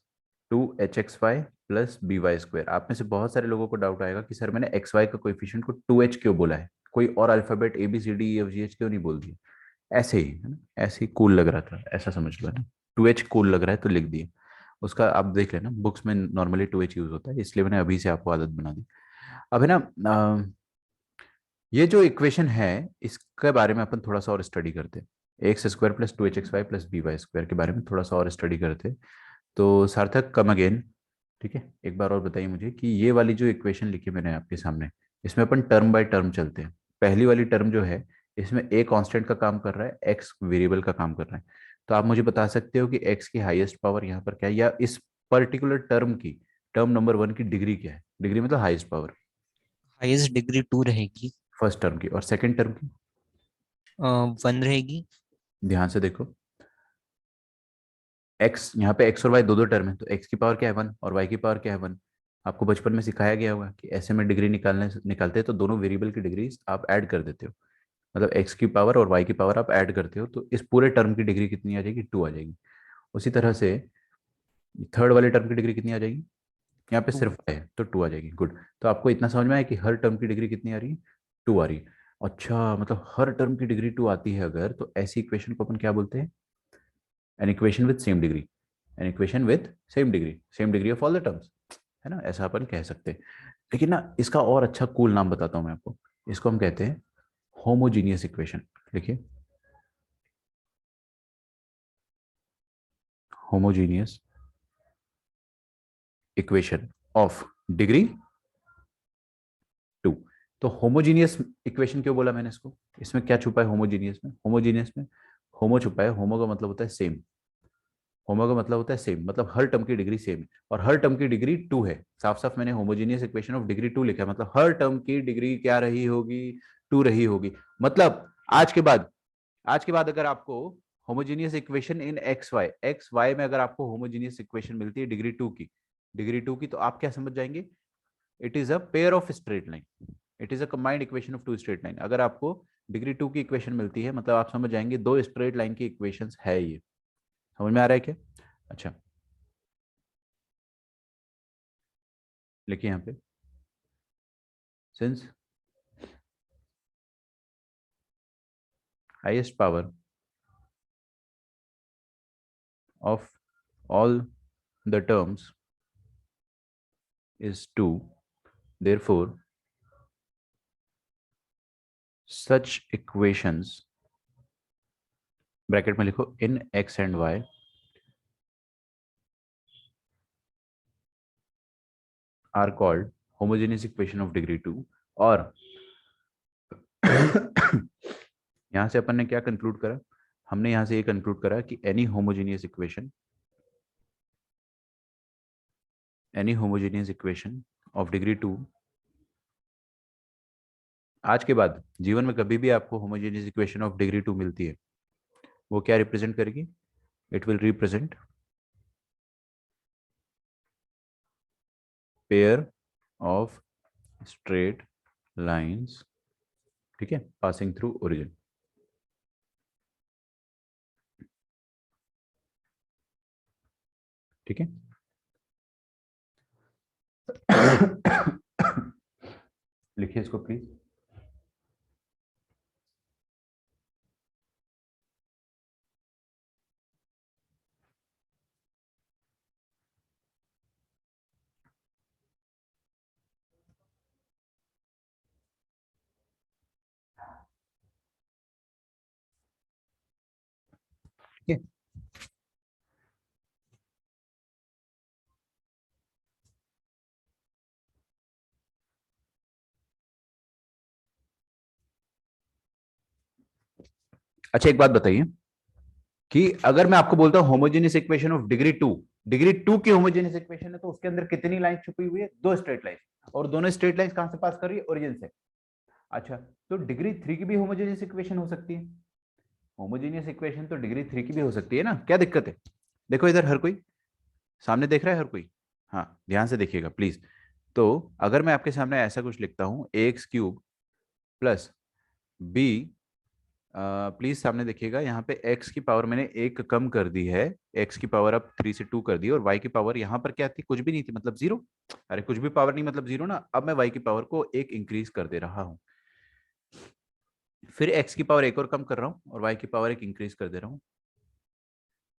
2hxy plus by square. आप में से बहुत सारे लोगों को डाउट आएगा कि सर मैंने xy का कोएफिशिएंट को 2h क्यों बोला है, कोई और अल्फाबेट ABCDEFGH क्यों नहीं बोल दिया? ऐसे ही है ना, ऐसे ही कूल लग रहा था, ऐसा समझ लो, है ना। 2h कूल लग रहा है तो लिख दिए। उसका आप देख लेना, बुक्स में नॉर्मली 2h यूज होता है, इसलिए मैंने अभी से आपको आदत बना दी। अब है ना, ये जो इक्वेशन है इसके बारे में अपन थोड़ा सा और स्टडी करते हैं। X square plus 2hxy plus by square के बारे में थोड़ा सा और स्टडी करते हैं। तो सार्थक कम अगेन। ठीक है, एक बार और बताइए मुझे कि ये वाली जो इक्वेशन लिखी मैंने आपके सामने, इसमें अपन टर्म बाय टर्म चलते हैं। पहली वाली टर्म जो है इसमें a कांस्टेंट का काम कर रहा है, x वेरिएबल का काम कर रहा है। तो आप मुझे बता सकते हो कि x की हाईएस्ट पावर यहाँ पर क्या है, या इस पर्टिकुलर टर्म की, टर्म नंबर 1 की डिग्री क्या है? डिग्री मतलब हाईएस्ट पावर।
हाईएस्ट डिग्री 2 रहेगी।
फर्स्ट टर्म की, और सेकंड टर्म की
1 रहेगी।
ध्यान से देखो, x यहाँ पे x और y दो दो टर्म है, तो x की पावर क्या है 1 और y की पावर क्या है 1। आपको बचपन में सिखाया गया होगा कि ऐसे में डिग्री निकालते हैं तो दोनों वेरिएबल की डिग्री आप ऐड कर देते हो, मतलब x की पावर और y की पावर आप ऐड करते हो, तो इस पूरे टर्म की डिग्री कितनी आ जाएगी? 2 आ जाएगी। उसी तरह से थर्ड वाले टर्म की डिग्री कितनी आ जाएगी? यहाँ पे
2।
सिर्फ है तो 2 आ जाएगी। गुड, तो आपको इतना समझ में आया कि हर टर्म की डिग्री कितनी आ रही है? 2 आ रही है। अच्छा, मतलब हर टर्म की डिग्री 2 आती है अगर, तो ऐसी इक्वेशन को अपन क्या बोलते हैं? An equation with same degree, an equation with same degree of all the terms, है ना, ऐसा अपन कह सकते हैं। लेकिन ना इसका और अच्छा कूल नाम बताता हूं मैं आपको, इसको हम कहते हैं होमोजीनियस इक्वेशन। लिखिए, होमोजीनियस इक्वेशन ऑफ डिग्री 2। तो होमोजीनियस इक्वेशन क्यों बोला मैंने इसको? इसमें क्या छुपा है होमोजीनियस में? होमोजीनियस में होमो छुपा है, होमो का मतलब होता है सेम, होमो का मतलब होता है सेम, मतलब हर टर्म की डिग्री सेम है, और हर टर्म की डिग्री 2 है। साफ साफ मैंने होमोजीनियस इक्वेशन ऑफ डिग्री 2 लिखा है, मतलब हर टर्म की डिग्री क्या रही होगी? 2 रही होगी। मतलब आज के बाद अगर आपको homogeneous equation in x y में अगर आपको होमोजीनियस इक्वेशन मिलती है डिग्री 2 की, तो आप क्या समझ जाएंगे it is a pair of straight line, it is a combined equation of two straight line. अगर आपको डिग्री 2 की इक्वेशन मिलती है मतलब आप समझ जाएंगे दो स्ट्रेट लाइन की इक्वेशंस है ये। समझ में आ रहा है क्या? अच्छा लिखिए यहाँ पे, since highest power of all the terms is 2, therefore such equations bracket में लिखो in x and y are called homogeneous equation of degree 2। और यहां से अपन ने क्या कंक्लूड करा? हमने यहां से ये कंक्लूड करा कि any homogeneous equation of degree 2, आज के बाद जीवन में कभी भी आपको होमोजेनियस इक्वेशन ऑफ डिग्री 2 मिलती है, वो क्या रिप्रेजेंट करेगी? It will represent pair of straight lines, ठीक है, पासिंग थ्रू ओरिजिन। ठीक है लिखिए इसको प्लीज। ठीक है अच्छा एक बात बताइए कि अगर मैं आपको बोलता हूं homogeneous equation of degree 2, degree 2 की होमोजेनियस इक्वेशन है तो उसके अंदर कितनी लाइन छुपी हुई है? दो स्ट्रेट लाइन, और दोनों स्ट्रेट लाइन कहां से पास कर रही है? ओरिजिन से। अच्छा तो डिग्री 3 की भी होमोजेनियस इक्वेशन हो सकती है? होमोजेनियस इक्वेशन तो डिग्री 3 की भी हो सकती है ना, क्या दिक्कत है? देखो इधर हर कोई सामने देख रहा है, हर कोई, हाँ ध्यान से देखिएगा प्लीज। तो अगर मैं आपके सामने ऐसा कुछ लिखता हूं ax³ प्लस बी, प्लीज सामने देखिएगा, यहाँ पे x की पावर मैंने एक कम कर दी है, x की पावर अब 3 से 2 कर दी, और y की पावर यहाँ पर क्या थी? कुछ भी नहीं थी, मतलब 0। अरे कुछ भी पावर नहीं मतलब 0 ना। अब मैं y की पावर को एक इंक्रीज कर दे रहा हूँ, फिर x की पावर एक और कम कर रहा हूँ और y की पावर एक इंक्रीज कर दे रहा हूँ,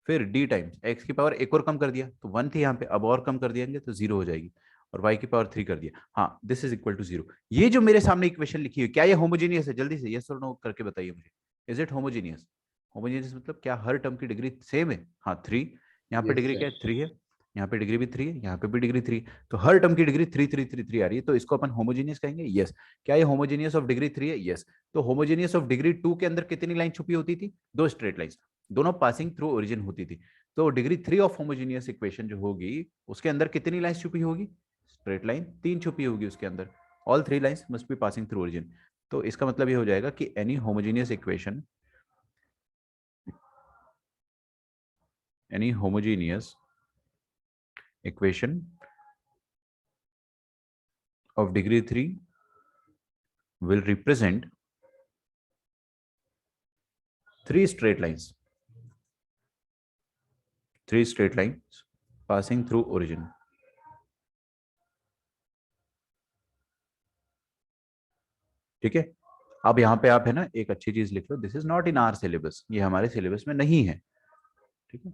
फिर d टाइम्स x की पावर एक और कम कर दिया तो 1 थी यहाँ पे, अब और कम कर दिएंगे तो 0 हो जाएगी, और y की पावर 3 कर दिया। हाँ दिस इज इक्वल टू 0। ये जो मेरे सामने इक्वेशन लिखी है क्या ये होमोजेनियस है? जल्दी से यस और नो करके बताइए मुझे, इज इट होमोजेनियस? होमोजेनियस मतलब क्या हर टर्म की डिग्री सेम है? हाँ 3, यहाँ पे डिग्री क्या है? 3 है, यहाँ पे डिग्री भी 3 है, यहाँ पे भी डिग्री 3, तो हर टर्म की डिग्री 3 3 3 3 आ रही है, तो इसको अपन होमोजेनियस कहेंगे। यस। क्या ये होमोजेनियस ऑफ डिग्री 3 है? यस। तो होमोजेनियस ऑफ डिग्री 2 के अंदर कितनी लाइन छुपी होती थी? दो स्ट्रेट लाइन, दोनों पासिंग थ्रू ओरिजिन होती थी। तो डिग्री 3 ऑफ होमोजेनियस इक्वेशन जो होगी उसके अंदर कितनी लाइन छुपी होगी? स्ट्रेट लाइन 3 छुपी होगी उसके अंदर, all 3 lines must be passing through origin. तो इसका मतलब ये हो जाएगा कि any homogeneous equation, any homogeneous equation of degree 3 will represent three straight lines passing through origin। ठीक है, अब यहाँ पे आप है ना एक अच्छी चीज लिख लो, this is not in our syllabus, ये हमारे सिलेबस में नहीं है। ठीक है,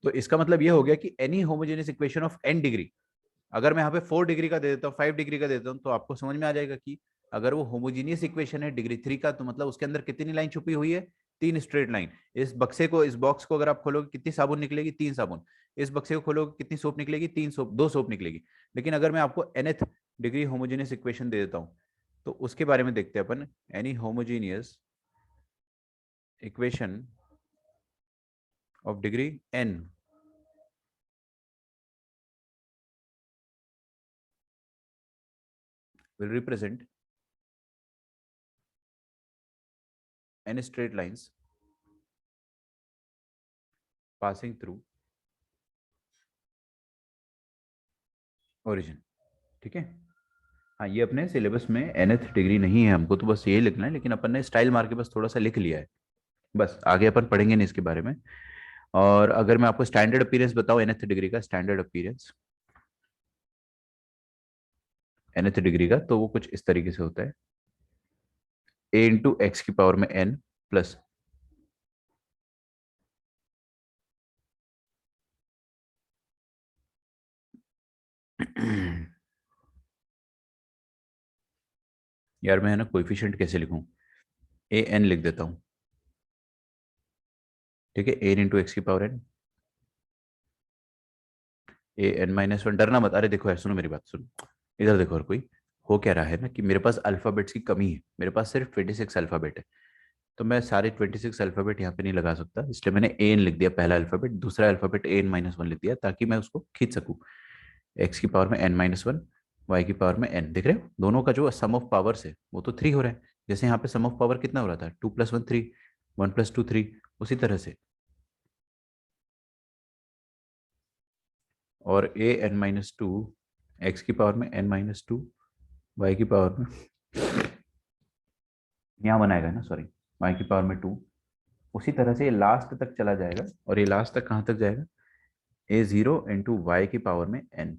तो इसका मतलब ये हो गया कि any homogeneous equation of n degree, अगर मैं यहाँ पे 4 डिग्री का दे देता हूँ, 5 डिग्री का दे देता हूँ, तो आपको समझ में आ जाएगा कि अगर वो होमोजीनियस इक्वेशन है डिग्री 3 का, तो मतलब उसके अंदर कितनी लाइन छुपी हुई है? 3 स्ट्रेट लाइन। इस बक्से को, इस बॉक्स को अगर आप खोलोगे कितनी साबुन निकलेगी? 3 साबुन। इस बक्से को खोलोगे कितनी सोप निकलेगी? 3 सोप, 2 सोप निकलेगी। लेकिन अगर मैं आपको nth डिग्री होमोजीनियस इक्वेशन दे देता हूँ तो उसके बारे में देखते हैं अपन। Any homogeneous equation of degree n will represent n straight lines passing through origin, ठीक है। हाँ, ये अपने सिलेबस में nth डिग्री नहीं है, हमको तो बस ये लिखना है, लेकिन अपन ने स्टाइल मार के बस थोड़ा सा लिख लिया है, बस आगे अपन पढ़ेंगे नहीं इसके बारे में। और अगर मैं आपको स्टैंडर्ड अपीयरेंस बताऊं, nth डिग्री का स्टैंडर्ड अपीयरेंस nth डिग्री का, तो वो कुछ इस तरीके से होता है, a इंटू एक्स की पावर में n प्लस यार मैं है ना कोएफिशिएंट कैसे लिखूं, ए एन लिख देता हूं, ठीक है, एन इंटू एक्स की power N, A N minus one. डरना मत, अरे देखो यार, सुनो मेरी बात, सुनो इधर देखो। और कोई हो क्या रहा है ना कि मेरे पास अल्फाबेट्स की कमी है, मेरे पास सिर्फ 26 अल्फाबेट है, तो मैं सारे 26 अल्फाबेट यहाँ पे नहीं लगा सकता, इसलिए मैंने एन लिख दिया पहला अल्फाबेट, दूसरा अल्फाबेट एन माइनस वन लिख दिया, ताकि मैं उसको खींच सकूं। एक्स की पावर में एन माइनस वन, वाई की पावर में एन, देख रहे हो दोनों का जो सम ऑफ पावर्स है वो तो 3 हो रहा है, जैसे यहाँ पे सम ऑफ पावर कितना हो रहा था, 2 + 1 3, 1 + 2 3, उसी तरह से। और A N minus two, x की पावर में एन माइनस टू, वाई की पावर में यहाँ बनाएगा ना, सॉरी, वाई की पावर में 2, उसी तरह से ये लास्ट तक चला जाएगा, और ये लास्ट तक कहाँ तक जाएगा, ए जीरो इंटू वाई की पावर में एन,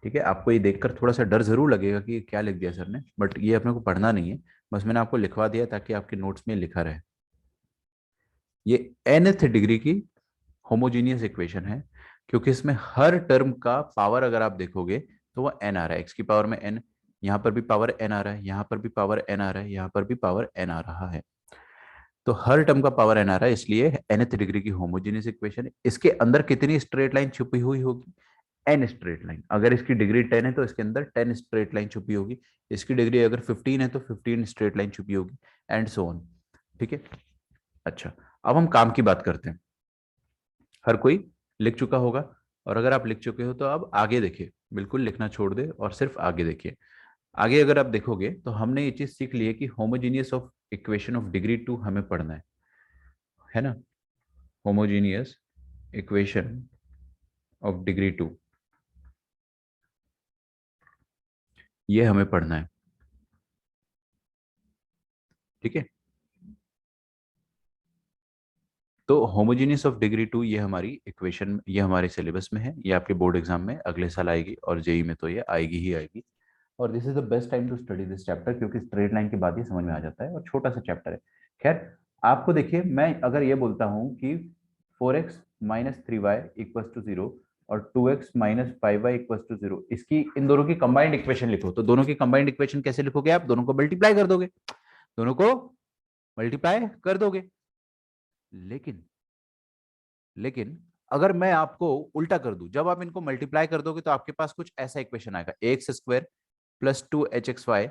ठीक है। आपको ये देखकर थोड़ा सा डर जरूर लगेगा कि ये क्या लिख दिया सर ने, बट ये अपने को पढ़ना नहीं है, बस मैंने आपको लिखवा दिया ताकि आपके नोट्स में लिखा रहे। ये nth डिग्री की होमोजीनियस इक्वेशन है, क्योंकि इसमें हर टर्म का पावर अगर आप देखोगे तो वो n आ रहा है, एक्स की पावर में n, यहाँ पर भी पावर n आ रहा है, यहाँ पर भी पावर n आ रहा है, यहाँ पर भी पावर n आ रहा है, तो हर टर्म का पावर n आ रहा है, इसलिए nth डिग्री की होमोजीनियस इक्वेशन। इसके अंदर कितनी स्ट्रेट लाइन छुपी हुई होगी, n स्ट्रेट लाइन। अगर इसकी डिग्री 10 है तो इसके अंदर 10 स्ट्रेट लाइन छुपी होगी, इसकी डिग्री अगर 15 है तो 15 स्ट्रेट लाइन छुपी होगी, एंड सो ऑन, ठीक है। अच्छा, अब हम काम की बात करते हैं। हर कोई लिख चुका होगा, और अगर आप लिख चुके हो तो अब आगे देखिए, बिल्कुल लिखना छोड़ दे और सिर्फ आगे देखिए। आगे अगर आप देखोगे तो हमने ये चीज सीख ली है कि homogeneous of equation of degree 2 हमें पढ़ना है ना, होमोजीनियस इक्वेशन ऑफ डिग्री 2 ये हमें पढ़ना है, ठीक है। तो होमोजीनियस ऑफ डिग्री 2 ये हमारी इक्वेशन, ये हमारे सिलेबस में है, ये आपके बोर्ड एग्जाम में अगले साल आएगी, और जेई में तो ये आएगी ही आएगी। और this is the best time to study this chapter, क्योंकि स्ट्रेट लाइन के बाद ये समझ में आ जाता है, और छोटा सा चैप्टर है। खैर, आपको देखिए, मैं अगर ये बोलता हूँ कि 4x minus 3y equal to 0 और 2x minus 5y equal to 0, इसकी इन दोनों की कंबाइंड इक्वेशन लिखो, तो दोनों की कंबाइंड इक्वेशन कैसे लिखोगे आप, दोनों को मल्टीप्लाई कर दोगे, दोनों को मल्टीप्लाई कर दोगे। लेकिन लेकिन अगर मैं आपको उल्टा कर दूं, जब आप इनको मल्टीप्लाई कर दोगे तो आपके पास कुछ ऐसा इक्वेशन आएगा, x square plus 2hxy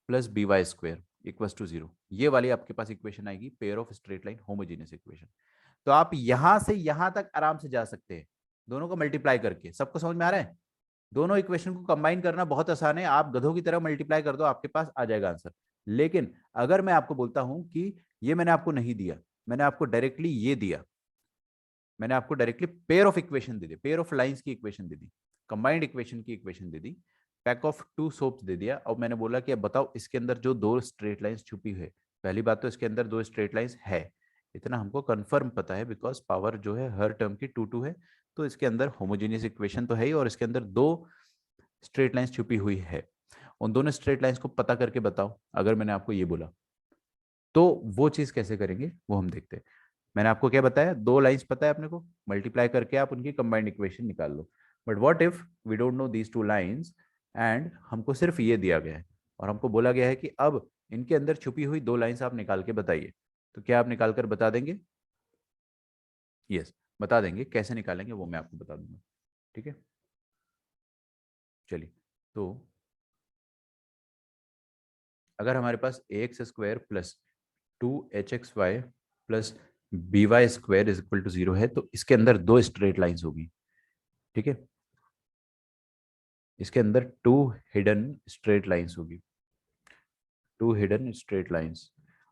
plus by square equal to 0, ये वाली आपके पास इक्वेशन आएगी, pair of straight line homogeneous equation. तो आप यहां से यहां तक आराम से जा सकते हैं दोनों को मल्टीप्लाई करके। सबको समझ में आ रहा है, दोनों इक्वेशन को कंबाइन करना बहुत आसान है, आप गधों की तरह मल्टीप्लाई कर दो, आपके पास आ जाएगा आंसर। लेकिन अगर मैं आपको बोलता हूं कि ये मैंने आपको नहीं दिया, मैंने आपको डायरेक्टली ये दिया, मैंने आपको डायरेक्टली पेयर ऑफ इक्वेशन दे दी, पेयर ऑफ लाइंस की इक्वेशन दे दी, कंबाइंड इक्वेशन की इक्वेशन दे दी, पैक ऑफ 2 सोप्स दे दिया, और मैंने बोला कि अब बताओ इसके अंदर जो 2 स्ट्रेट लाइंस छुपी है, पहली बात तो इसके अंदर 2 स्ट्रेट लाइंस है, इतना हमको कंफर्म पता है, बिकॉज पावर जो है हर टर्म की 2 2 है, तो इसके अंदर होमोजीनियस इक्वेशन तो है ही, और इसके अंदर 2 स्ट्रेट लाइंस छुपी हुई है। उन दोनों स्ट्रेट लाइंस को पता करके बताओ, अगर मैंने आपको ये बोला तो वो चीज कैसे करेंगे वो हम देखते हैं। मैंने आपको क्या बताया, 2 लाइंस पता है अपने को, मल्टीप्लाई करके आप उनकी कंबाइंड इक्वेशन निकाल लो। But what if we don't know these 2 lines, and हमको सिर्फ ये दिया गया है, और हमको बोला गया है कि अब इनके अंदर छुपी हुई 2 लाइंस आप निकाल के बताइए, तो क्या आप निकाल कर बता देंगे? यस, बता देंगे, कैसे निकालेंगे वो मैं आपको बता दूंगा, ठीक है। चलिए, तो अगर हमारे पास ax square plus 2hxy plus by square is equal to 0 है, तो इसके अंदर 2 स्ट्रेट लाइंस होगी, ठीक है। इसके अंदर 2 हिडन स्ट्रेट लाइंस होगी, 2 हिडन स्ट्रेट लाइंस,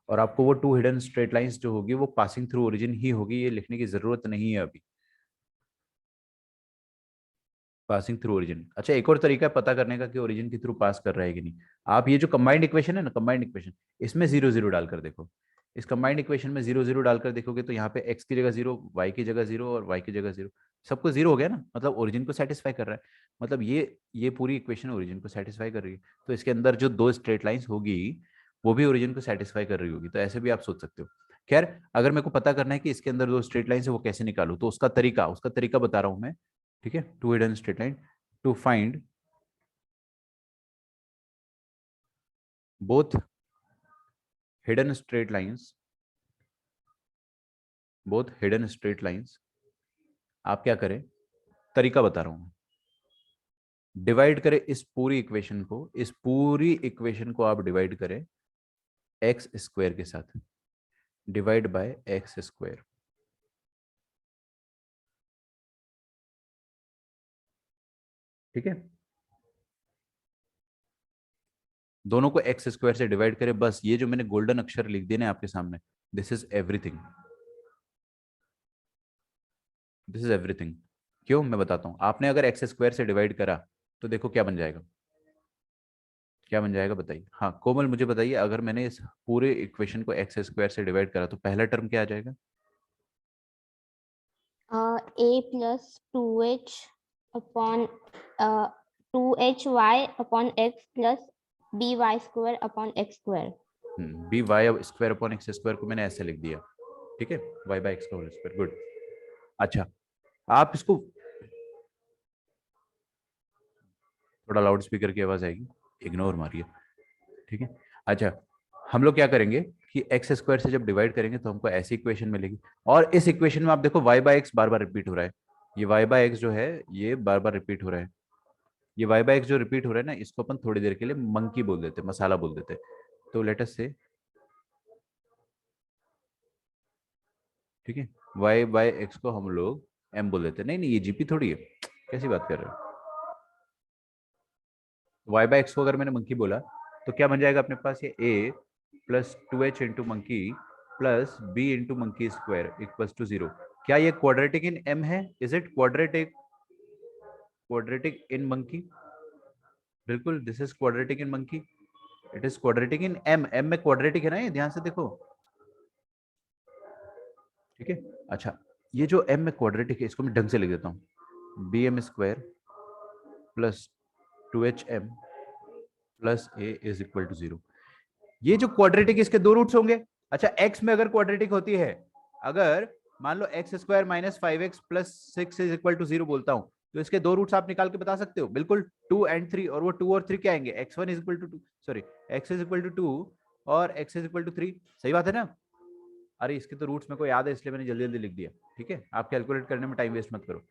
और आपको वो 2 हिडन स्ट्रेट लाइंस जो होगी वो पासिंग थ्रू ओरिजिन ही होगी, ये लिखने की जरूरत नहीं है अभी। Passing through origin. अच्छा, एक और तरीका है पता करने का कि ओरिजिन के थ्रू पास कर रहा है कि नहीं। आप ये जो कंबाइंड इक्वेशन है ना, कंबाइंड इक्वेशन, इसमें 0 0 डालकर देखो। इस कंबाइंड इक्वेशन में 0 0 डालकर देखोगे तो यहाँ पे x की जगह 0, y की जगह 0 और y की जगह 0, सबको 0 हो गया ना, मतलब ओरिजिन को सेटिस्फाई कर रहा है। मतलब ये पूरी इक्वेशन ओरिजिन को सेटिस्फाई कर रही है। तो इसके अंदर जो दो स्ट्रेट लाइंस होगी वो भी ओरिजिन को सेटिस्फाई कर रही होगी। तो ऐसे भी आप सोच सकते हो। खैर, अगर मेरे को पता करना है कि इसके अंदर दो स्ट्रेट लाइंस है वो कैसे निकालूं, तो उसका तरीका बता रहा हूं मैं। ठीक है, two hidden straight line to find both hidden straight lines, आप क्या करें, तरीका बता रहा हूं। डिवाइड करें इस पूरी इक्वेशन को आप डिवाइड करें एक्स स्क्वायर के साथ, डिवाइड बाय एक्स स्क्वायर। ठीक है, दोनों को एक्स स्क्वायर से डिवाइड करें। बस ये जो मैंने गोल्डन अक्षर लिख दिए ना आपके सामने, this is everything, this is everything. क्यों, मैं बताता हूं। आपने अगर एक्स स्क्वायर से डिवाइड करा तो देखो क्या बन जाएगा, क्या बन जाएगा बताइए। हाँ कोमल मुझे बताइए, अगर मैंने इस पूरे इक्वेशन को एक्स स्क्वायर से डिवाइड करा तो पहला टर्म क्या आ जाएगा?
a plus 2h upon 2hy upon x plus by square upon x square.
B y square upon x square को मैंने ऐसे लिख दिया। ठीक है, वाई बाई एक्स का होल स्क्वायर। गुड। अच्छा, आप इसको, थोड़ा लाउड स्पीकर की आवाज आएगी, इग्नोर मारिए। ठीक है, अच्छा, हम लोग क्या करेंगे कि एक्स स्क्वायर से जब डिवाइड करेंगे तो हमको ऐसी इक्वेशन मिलेगी। और इस इक्वेशन में आप देखो Y by x bar bar repeat हो रहा है। ये वाई बाय एक्स जो है ये बार बार रिपीट हो रहा है। ये वाई बाय एक्स जो रिपीट हो रहा है ना, इसको अपन थोड़ी देर के लिए मंकी बोल देते, मसाला बोल देते। तो लेट अस से, ठीक है, वाई बाय एक्स को हम लोग एम बोल देते। नहीं नहीं, ये जीपी थोड़ी है, कैसी बात कर रहे हो। वाई बाय एक्स को अगर मैंने मंकी बोला तो क्या बन जाएगा अपने पास, ये a plus 2h into monkey plus b into monkey square equals to 0। क्या ये क्वाड्रेटिक इन एम है? Is it quadratic in monkey? बिल्कुल, this is quadratic in monkey, it is quadratic in m. M में quadratic है ना, ये ध्यान से देखो। ठीक है, अच्छा, ये जो एम में क्वाड्रेटिक है इसको मैं ढंग से लिख देता हूँ, b m square plus 2h m plus a is equal to 0। ये जो क्वाड्रेटिक, इसके दो रूट्स होंगे। अच्छा, x में अगर क्वाड्रेटिक होती है, अगर मान लो x square minus 5x plus 6 is equal to 0 बोलता हूं, तो इसके दो रूट्स आप निकाल के बता सकते हो बिल्कुल, 2 एंड 3। और वो 2 और 3 क्या आएंगे, x1 is equal to 2, sorry x is equal to 2 और x इज इक्वल टू 3। सही बात है ना? अरे इसके तो रूट्स मेरे को याद है इसलिए मैंने जल्दी जल्दी लिख दिया। ठीक है, आप कैलकुलेट करने में टाइम वेस्ट मत करो।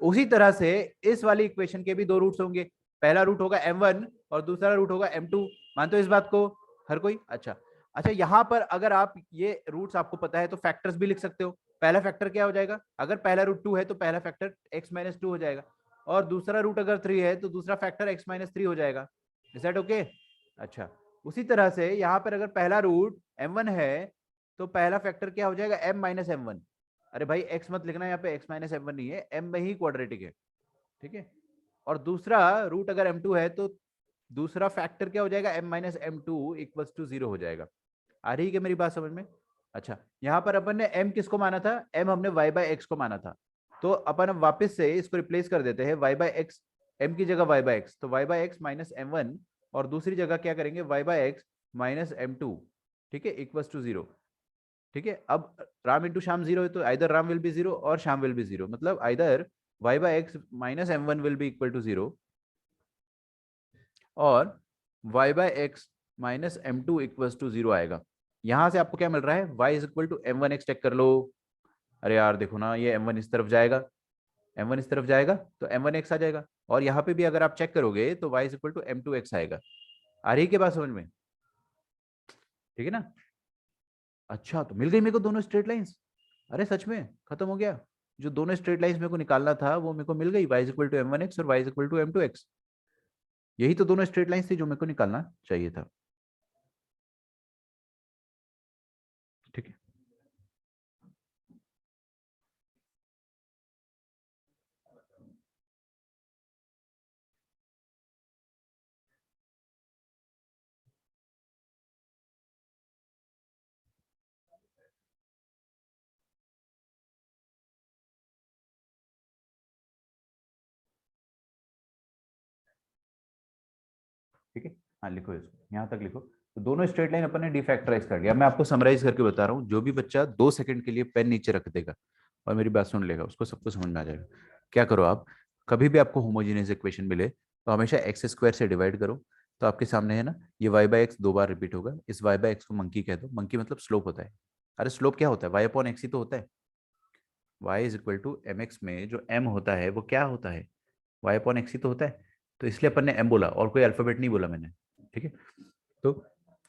उसी तरह से इस वाली इक्वेशन के भी दो रूट्स होंगे। पहला रूट होगा m1 और दूसरा रूट होगा m2। मानते हो इस बात को हर कोई? अच्छा अच्छा, यहां पर अगर आप ये रूट्स आपको पता है तो फैक्टर्स भी लिख सकते हो। पहला फैक्टर क्या हो जाएगा, अगर पहला रूट 2 है तो पहला फैक्टर x-2 हो जाएगा, और दूसरा रूट अगर 3 है तो दूसरा फैक्टर x-3 हो जाएगा। Is that okay? अच्छा, उसी तरह से यहां पर अगर पहला रूट m1 है तो पहला फैक्टर क्या हो जाएगा, m-m1। अरे भाई x मत लिखना यहाँ पे, x-m1 नहीं है, m में ही क्वाड्रेटिक है। ठीक है, और दूसरा रूट अगर m2 है तो दूसरा फैक्टर क्या हो जाएगा, m-m2 इक्वल्स टू 0 हो जाएगा। आ रही है क्या मेरी बात समझ में? अच्छा, यहाँ पर अपन ने m किसको माना था, m हमने y बाय एक्स को माना था। तो अपन अब वापस से इसको रिप्लेस कर देते हैं, y बाय एक्स, m की जगह y बाय एक्स, तो y by x minus m1, और दूसरी जगह क्या करेंगे, y by x minus m2। ठीक है, इक्वल्स टू 0। ठीक है, अब राम इंटू श्याम 0 है तो आइदर राम विल बी 0 और श्याम विल बी 0, मतलब either y by x minus m1 will be equal to 0 और y by x minus m2 equals to 0 आएगा। यहां से आपको क्या मिल रहा है, y is equal to m1x check कर लो। अरे यार देखो ना, ये m1 इस तरफ जाएगा, m1 इस तरफ जाएगा तो m1x आ जाएगा, और यहाँ पे भी अगर आप चेक करोगे तो y is equal to m2x आएगा। आ रही है क्या बात समझ में? ठीक है ना? अच्छा, तो मिल गई मेरे को दोनों स्ट्रेट लाइंस। अरे सच में खत्म हो गया, जो दोनों स्ट्रेट लाइंस मेरे को निकालना था वो मेरे को मिल गई, y is equal to m1x और y is equal to m2x। यही तो दोनों स्ट्रेट लाइंस थी जो मेरे को निकालना चाहिए था। ठीक है, ठीक है, हाँ लिखो इसको, यहाँ तक लिखो। तो दोनों स्ट्रेट लाइन अपन ने डिफैक्टराइज कर लिया। मैं आपको समराइज करके बता रहा हूँ, जो भी बच्चा 2 सेकंड के लिए पेन नीचे रख देगा और मेरी बात सुन लेगा, उसको सबको समझ में आ जाएगा। क्या करो आप, कभी भी आपको होमोजेनियस इक्वेशन मिले तो हमेशा एक्स स्क्वायर से डिवाइड करो। तो आपके सामने है ना, ये वाई बाई एक्स 2 बार रिपीट होगा। इस वाई बाई एक्स को मंकी कह दो। मंकी मतलब स्लोप होता है। अरे स्लोप क्या होता है, वाई अपॉन एक्स ही तो होता है। Y is equal to m x में जो एम होता है वो क्या होता है, वाई अपॉन एक्स ही तो होता है। तो इसलिए अपन ने एम बोला और कोई अल्फाबेट नहीं बोला मैंने, ठीक है। तो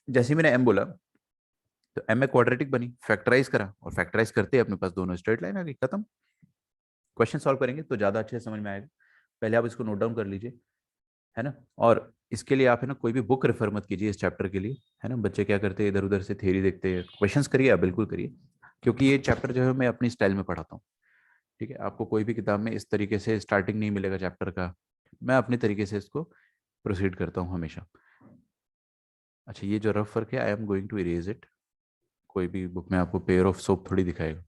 जैसे ही मैंने एम बोला तो एम में क्वाड्रेटिक बनी, फैक्टराइज करा और फैक्टराइज करते अपने पास दोनों स्ट्रेट लाइन आ गई, खत्म। क्वेश्चन सॉल्व करेंगे तो ज्यादा अच्छे से समझ में आएगा। पहले आप इसको नोट डाउन कर लीजिए, है ना। और इसके लिए आप है ना कोई भी बुक रेफर मत कीजिए इस चैप्टर के लिए, है ना। बच्चे क्या करते हैं, इधर उधर से थ्योरी देखते हैं। क्वेश्चंस करिए आप, बिल्कुल करिए, क्योंकि ये चैप्टर जो है मैं अपनी स्टाइल में पढ़ाता हूँ, ठीक है। आपको कोई भी किताब में इस तरीके से स्टार्टिंग नहीं मिलेगा चैप्टर का, मैं अपने तरीके से इसको प्रोसीड करता हूँ हमेशा। अच्छा, ये जो रफ वर्क है I am going to erase it. कोई भी बुक में आपको पेयर ऑफ सोप थोड़ी दिखाएगा।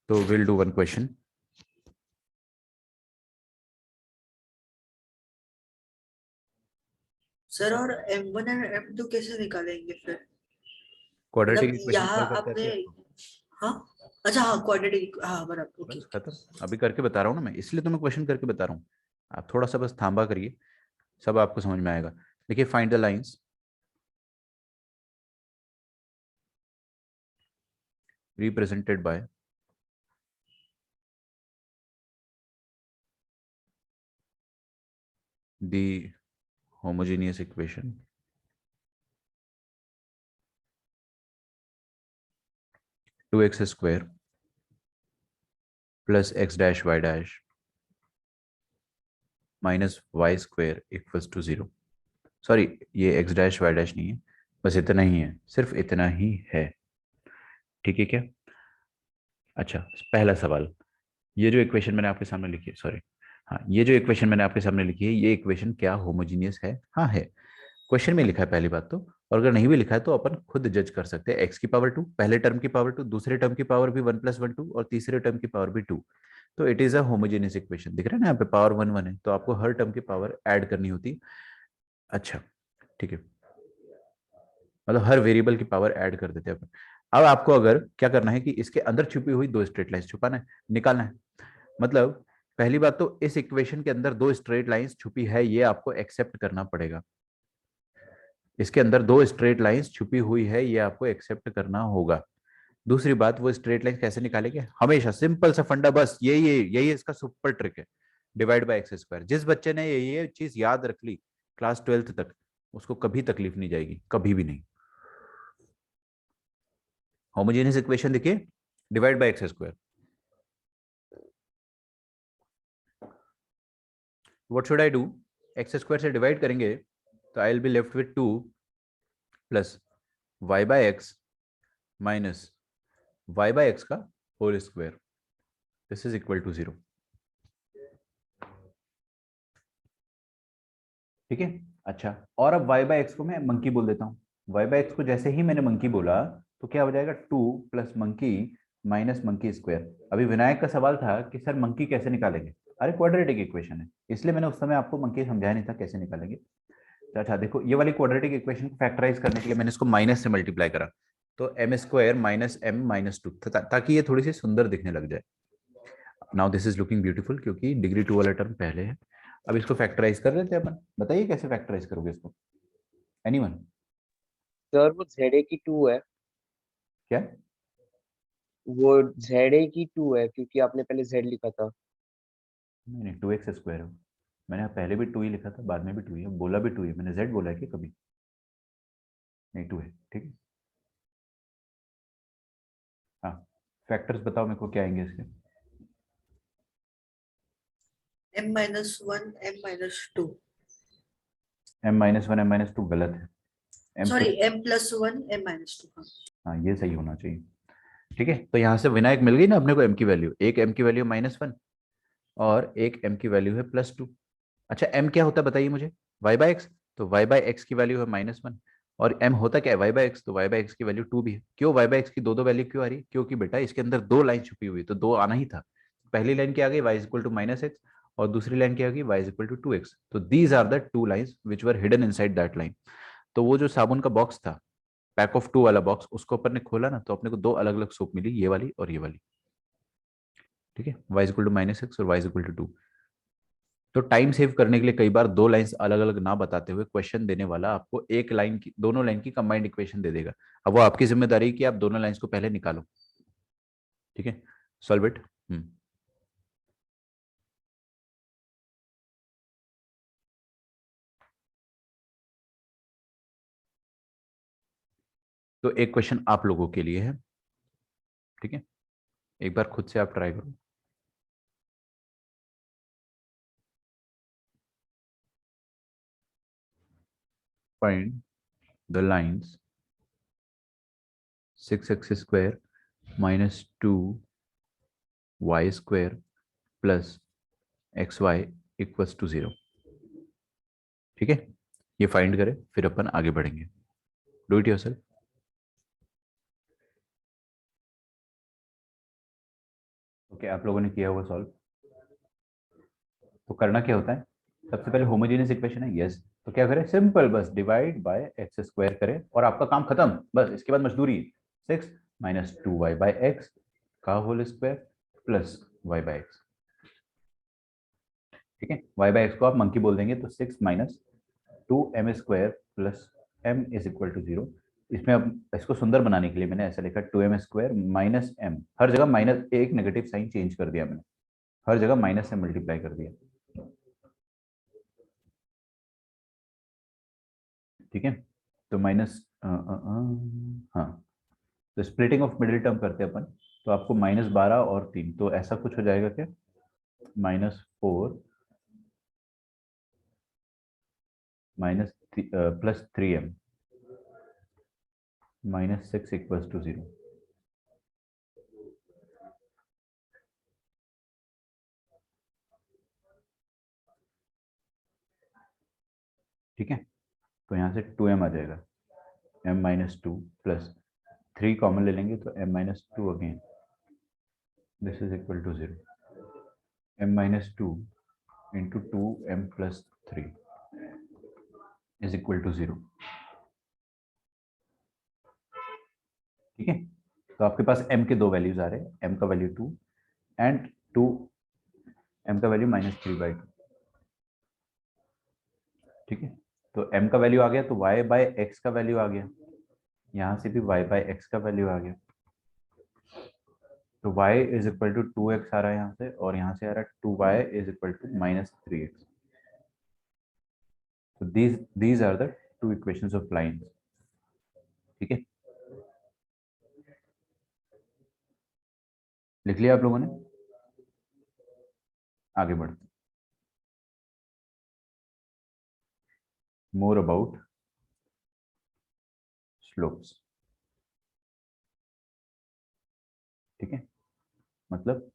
तो will do one question.
Sir और M1 और M2 कैसे निकालेंगे फिर?
क्वाड्रेटिक
मतलब
इक्वेशन
यहाँ
सॉल्व करते
आपने,
हैं आपको।
हाँ अच्छा, हाँ क्वाड्रेटिक, हाँ बराबर, ओके
बस
ओके।
खत्म, अभी करके बता रहा हूँ ना मैं, इसलिए तो मैं क्वेश्चन करके बता रहा हूँ। आप थोड़ा सा बस थांबा करिए, सब आपको समझ में आएगा। देखिए, find the lines represented by the homogeneous equation two x square plus x dash y dash minus y square equals to 0। Sorry, ये एक्स डैश वाई डैश नहीं है, बस इतना ही है, सिर्फ इतना ही है, ठीक है क्या। अच्छा, पहला सवाल, ये जो इक्वेशन मैंने आपके सामने लिखी है, सॉरी, हाँ, ये जो इक्वेशन मैंने आपके सामने लिखी है, ये इक्वेशन क्या होमोजीनियस है? हाँ है। क्वेश्चन में लिखा है पहली बात तो, और अगर नहीं भी लिखा है तो अपन खुद जज कर सकते हैं। एक्स की पावर 2, पहले टर्म की पावर 2, दूसरे टर्म की पावर भी 1 + 1 2, और तीसरे टर्म की पावर भी 2। तो it is a homogeneous equation. दिख रहा है ना, यहाँ पे पावर 1 1 है, तो आपको हर टर्म की पावर ऐड करनी होती। अच्छा, ठीक है, मतलब हर वेरिएबल की पावर ऐड कर देते हैं अपन। अब आपको अगर क्या करना है कि इसके अंदर छुपी हुई 2 स्ट्रेट लाइंस छुपाना है, निकालना है। मतलब पहली बात तो इस इक्वेशन के अंदर 2 स्ट्रेट लाइंस छुपी है, ये आपको एक्सेप्ट करना पड़ेगा। इसके अंदर 2 स्ट्रेट लाइंस छुपी हुई है, ये आपको एक्सेप्ट करना होगा। दूसरी बात, वो स्ट्रेट लाइन कैसे निकालेंगे? हमेशा सिंपल सा फंडा, बस यही इसका सुपर ट्रिक है, डिवाइड बाय एक्स स्क्वायर। जिस बच्चे ने ये चीज याद रख ली क्लास 12th तक, उसको कभी तकलीफ नहीं जाएगी, कभी भी नहीं। होमोजेनियस इक्वेशन देखिए, divide by x square. What should I do? X square से डिवाइड करेंगे तो I will be left with 2 plus y by x minus y by x का whole square, this is equal to 0। ठीक है। अच्छा, और अब y बाय एक्स को मैं मंकी बोल देता हूँ। y बाय एक्स को जैसे ही मैंने मंकी बोला तो क्या हो जाएगा, 2 plus monkey minus monkey square. अभी विनायक का सवाल था कि सर मंकी कैसे निकालेंगे? अरे क्वाड्रेटिक इक्वेशन है, इसलिए मैंने उस समय आपको मंकी समझाया नहीं था कैसे निकालेंगे। तो अच्छा देखो, ये वाली क्वाड्रेटिक इक्वेशन को फैक्टराइज करने के लिए मैंने इसको माइनस से मल्टीप्लाई करा, तो m square minus m minus 2, ताकि ये थोड़ी सी सुंदर दिखने लग जाए। Now this is looking beautiful, क्योंकि डिग्री 2 वाला टर्म पहले है। अब इसको फैक्टराइज कर लेते हैं अपन। बताइए कैसे फैक्टराइज करोगे इसको, एनीवन?
सर वो ZA की 2 है,
क्या?
वो ZA की 2 है क्योंकि आपने पहले Z लिखा था।
नहीं नहीं, 2x स्क्वायर है। मैंने पहले भी 2 ही लिखा था, बाद में भी 2 ही है, बोला भी 2 ही है। मैंने z बोला है कि कभी नहीं, 2 है, ठीक है। हाँ, फैक्टर्स बताओ मेरे को क्या आएंगे इसके।
M-1 M-2,
m-1 m-2 गलत है।
सॉरी
m+,
M+1 M-2, हाँ।
हाँ ये सही होना चाहिए। ठीक है, तो यहाँ से विनायक मिल गई ना अपने को m की वैल्यू। एक m की वैल्यू -1 और एक m की वैल्यू है +2। अच्छा, m क्या होता है बताइए मुझे? y by x. तो y बाय एक्स की वैल्यू है -1, और m होता क्या है? y by x. तो y बाय एक्स की वैल्यू 2 भी है। क्यों y बाय एक्स की दो वैल्यू क्यों आ रही है? क्योंकि बेटा इसके अंदर 2 लाइन छुपी हुई, तो 2 आना ही था। पहली लाइन क्या आ गई y is equal to -x और दूसरी लाइन क्या आ गई y is equal to 2x। तो these are the two lines which were hidden inside that line. तो वो जो साबुन का बॉक्स था, पैक ऑफ 2 वाला बॉक्स, उसको अपन ने खोला ना, तो अपने को दो अलग अलग सोप मिली, ये वाली और ये वाली। ठीक है, y is equal to -x और y इज इक्वल टू 2। तो टाइम सेव करने के लिए कई बार दो लाइंस अलग अलग ना बताते हुए क्वेश्चन देने वाला आपको एक लाइन की, दोनों लाइन की कंबाइंड इक्वेशन दे देगा। अब वो आपकी जिम्मेदारी है कि आप दोनों लाइंस को पहले निकालो। ठीक है, सॉल्व इट। तो एक क्वेश्चन आप लोगों के लिए है। ठीक है, एक बार खुद से आप ट्राई करो। Find the lines 6x square -2y square plus xy equals to 0। ठीक है, ये फाइंड करें, फिर अपन आगे बढ़ेंगे। Do it yourself. ओके, आप लोगों ने किया हुआ सॉल्व। तो करना क्या होता है, सबसे पहले होमोजेनियस इक्वेशन है, यस, तो क्या करें, सिंपल बस डिवाइड बाय एक्स स्क्वायर करें और आपका काम खत्म। बस इसके बाद मजदूरी 6 - 2y बाय एक्स का whole square plus y by x. ठीक है, y बाय एक्स को आप मंकी बोल देंगे, तो 6 - 2m square plus m is equal to 0। इसमें अब इसको सुंदर बनाने के लिए मैंने ऐसा लिखा 2m स्क्वायर माइनस m, हर जगह माइनस, एक नेगेटिव साइन चेंज कर दिया मैंने, हर जगह माइनस से मल्टीप्लाई कर दिया। ठीक है, तो माइनस हाँ, तो स्प्लिटिंग ऑफ मिडिल टर्म करते हैं अपन, तो आपको -12 और 3, तो ऐसा कुछ हो जाएगा क्या, -4 प्लस 3m -6 इक्वल्स टू 0। ठीक है, तो यहाँ से 2m आ जाएगा, m-2 प्लस 3 कॉमन ले लेंगे तो m-2 again, this is equal to 0, m-2 into 2m plus 3 is equal to 0। ठीक है, तो आपके पास m के दो वैल्यूज आ रहे हैं, m का वैल्यू 2 एंड 2, m का वैल्यू -3/2। ठीक है, तो m का वैल्यू आ गया, तो y बाय एक्स का वैल्यू आ गया, यहाँ से भी y बाय एक्स का वैल्यू आ गया, तो y is equal to 2x आ रहा है यहाँ से, और यहाँ से आ रहा है 2y is equal to -3x। तो these are the two equations of lines. ठीक है, लिख लिया आप लोगों ने, आगे बढ़ते। More about slopes. ठीक है, मतलब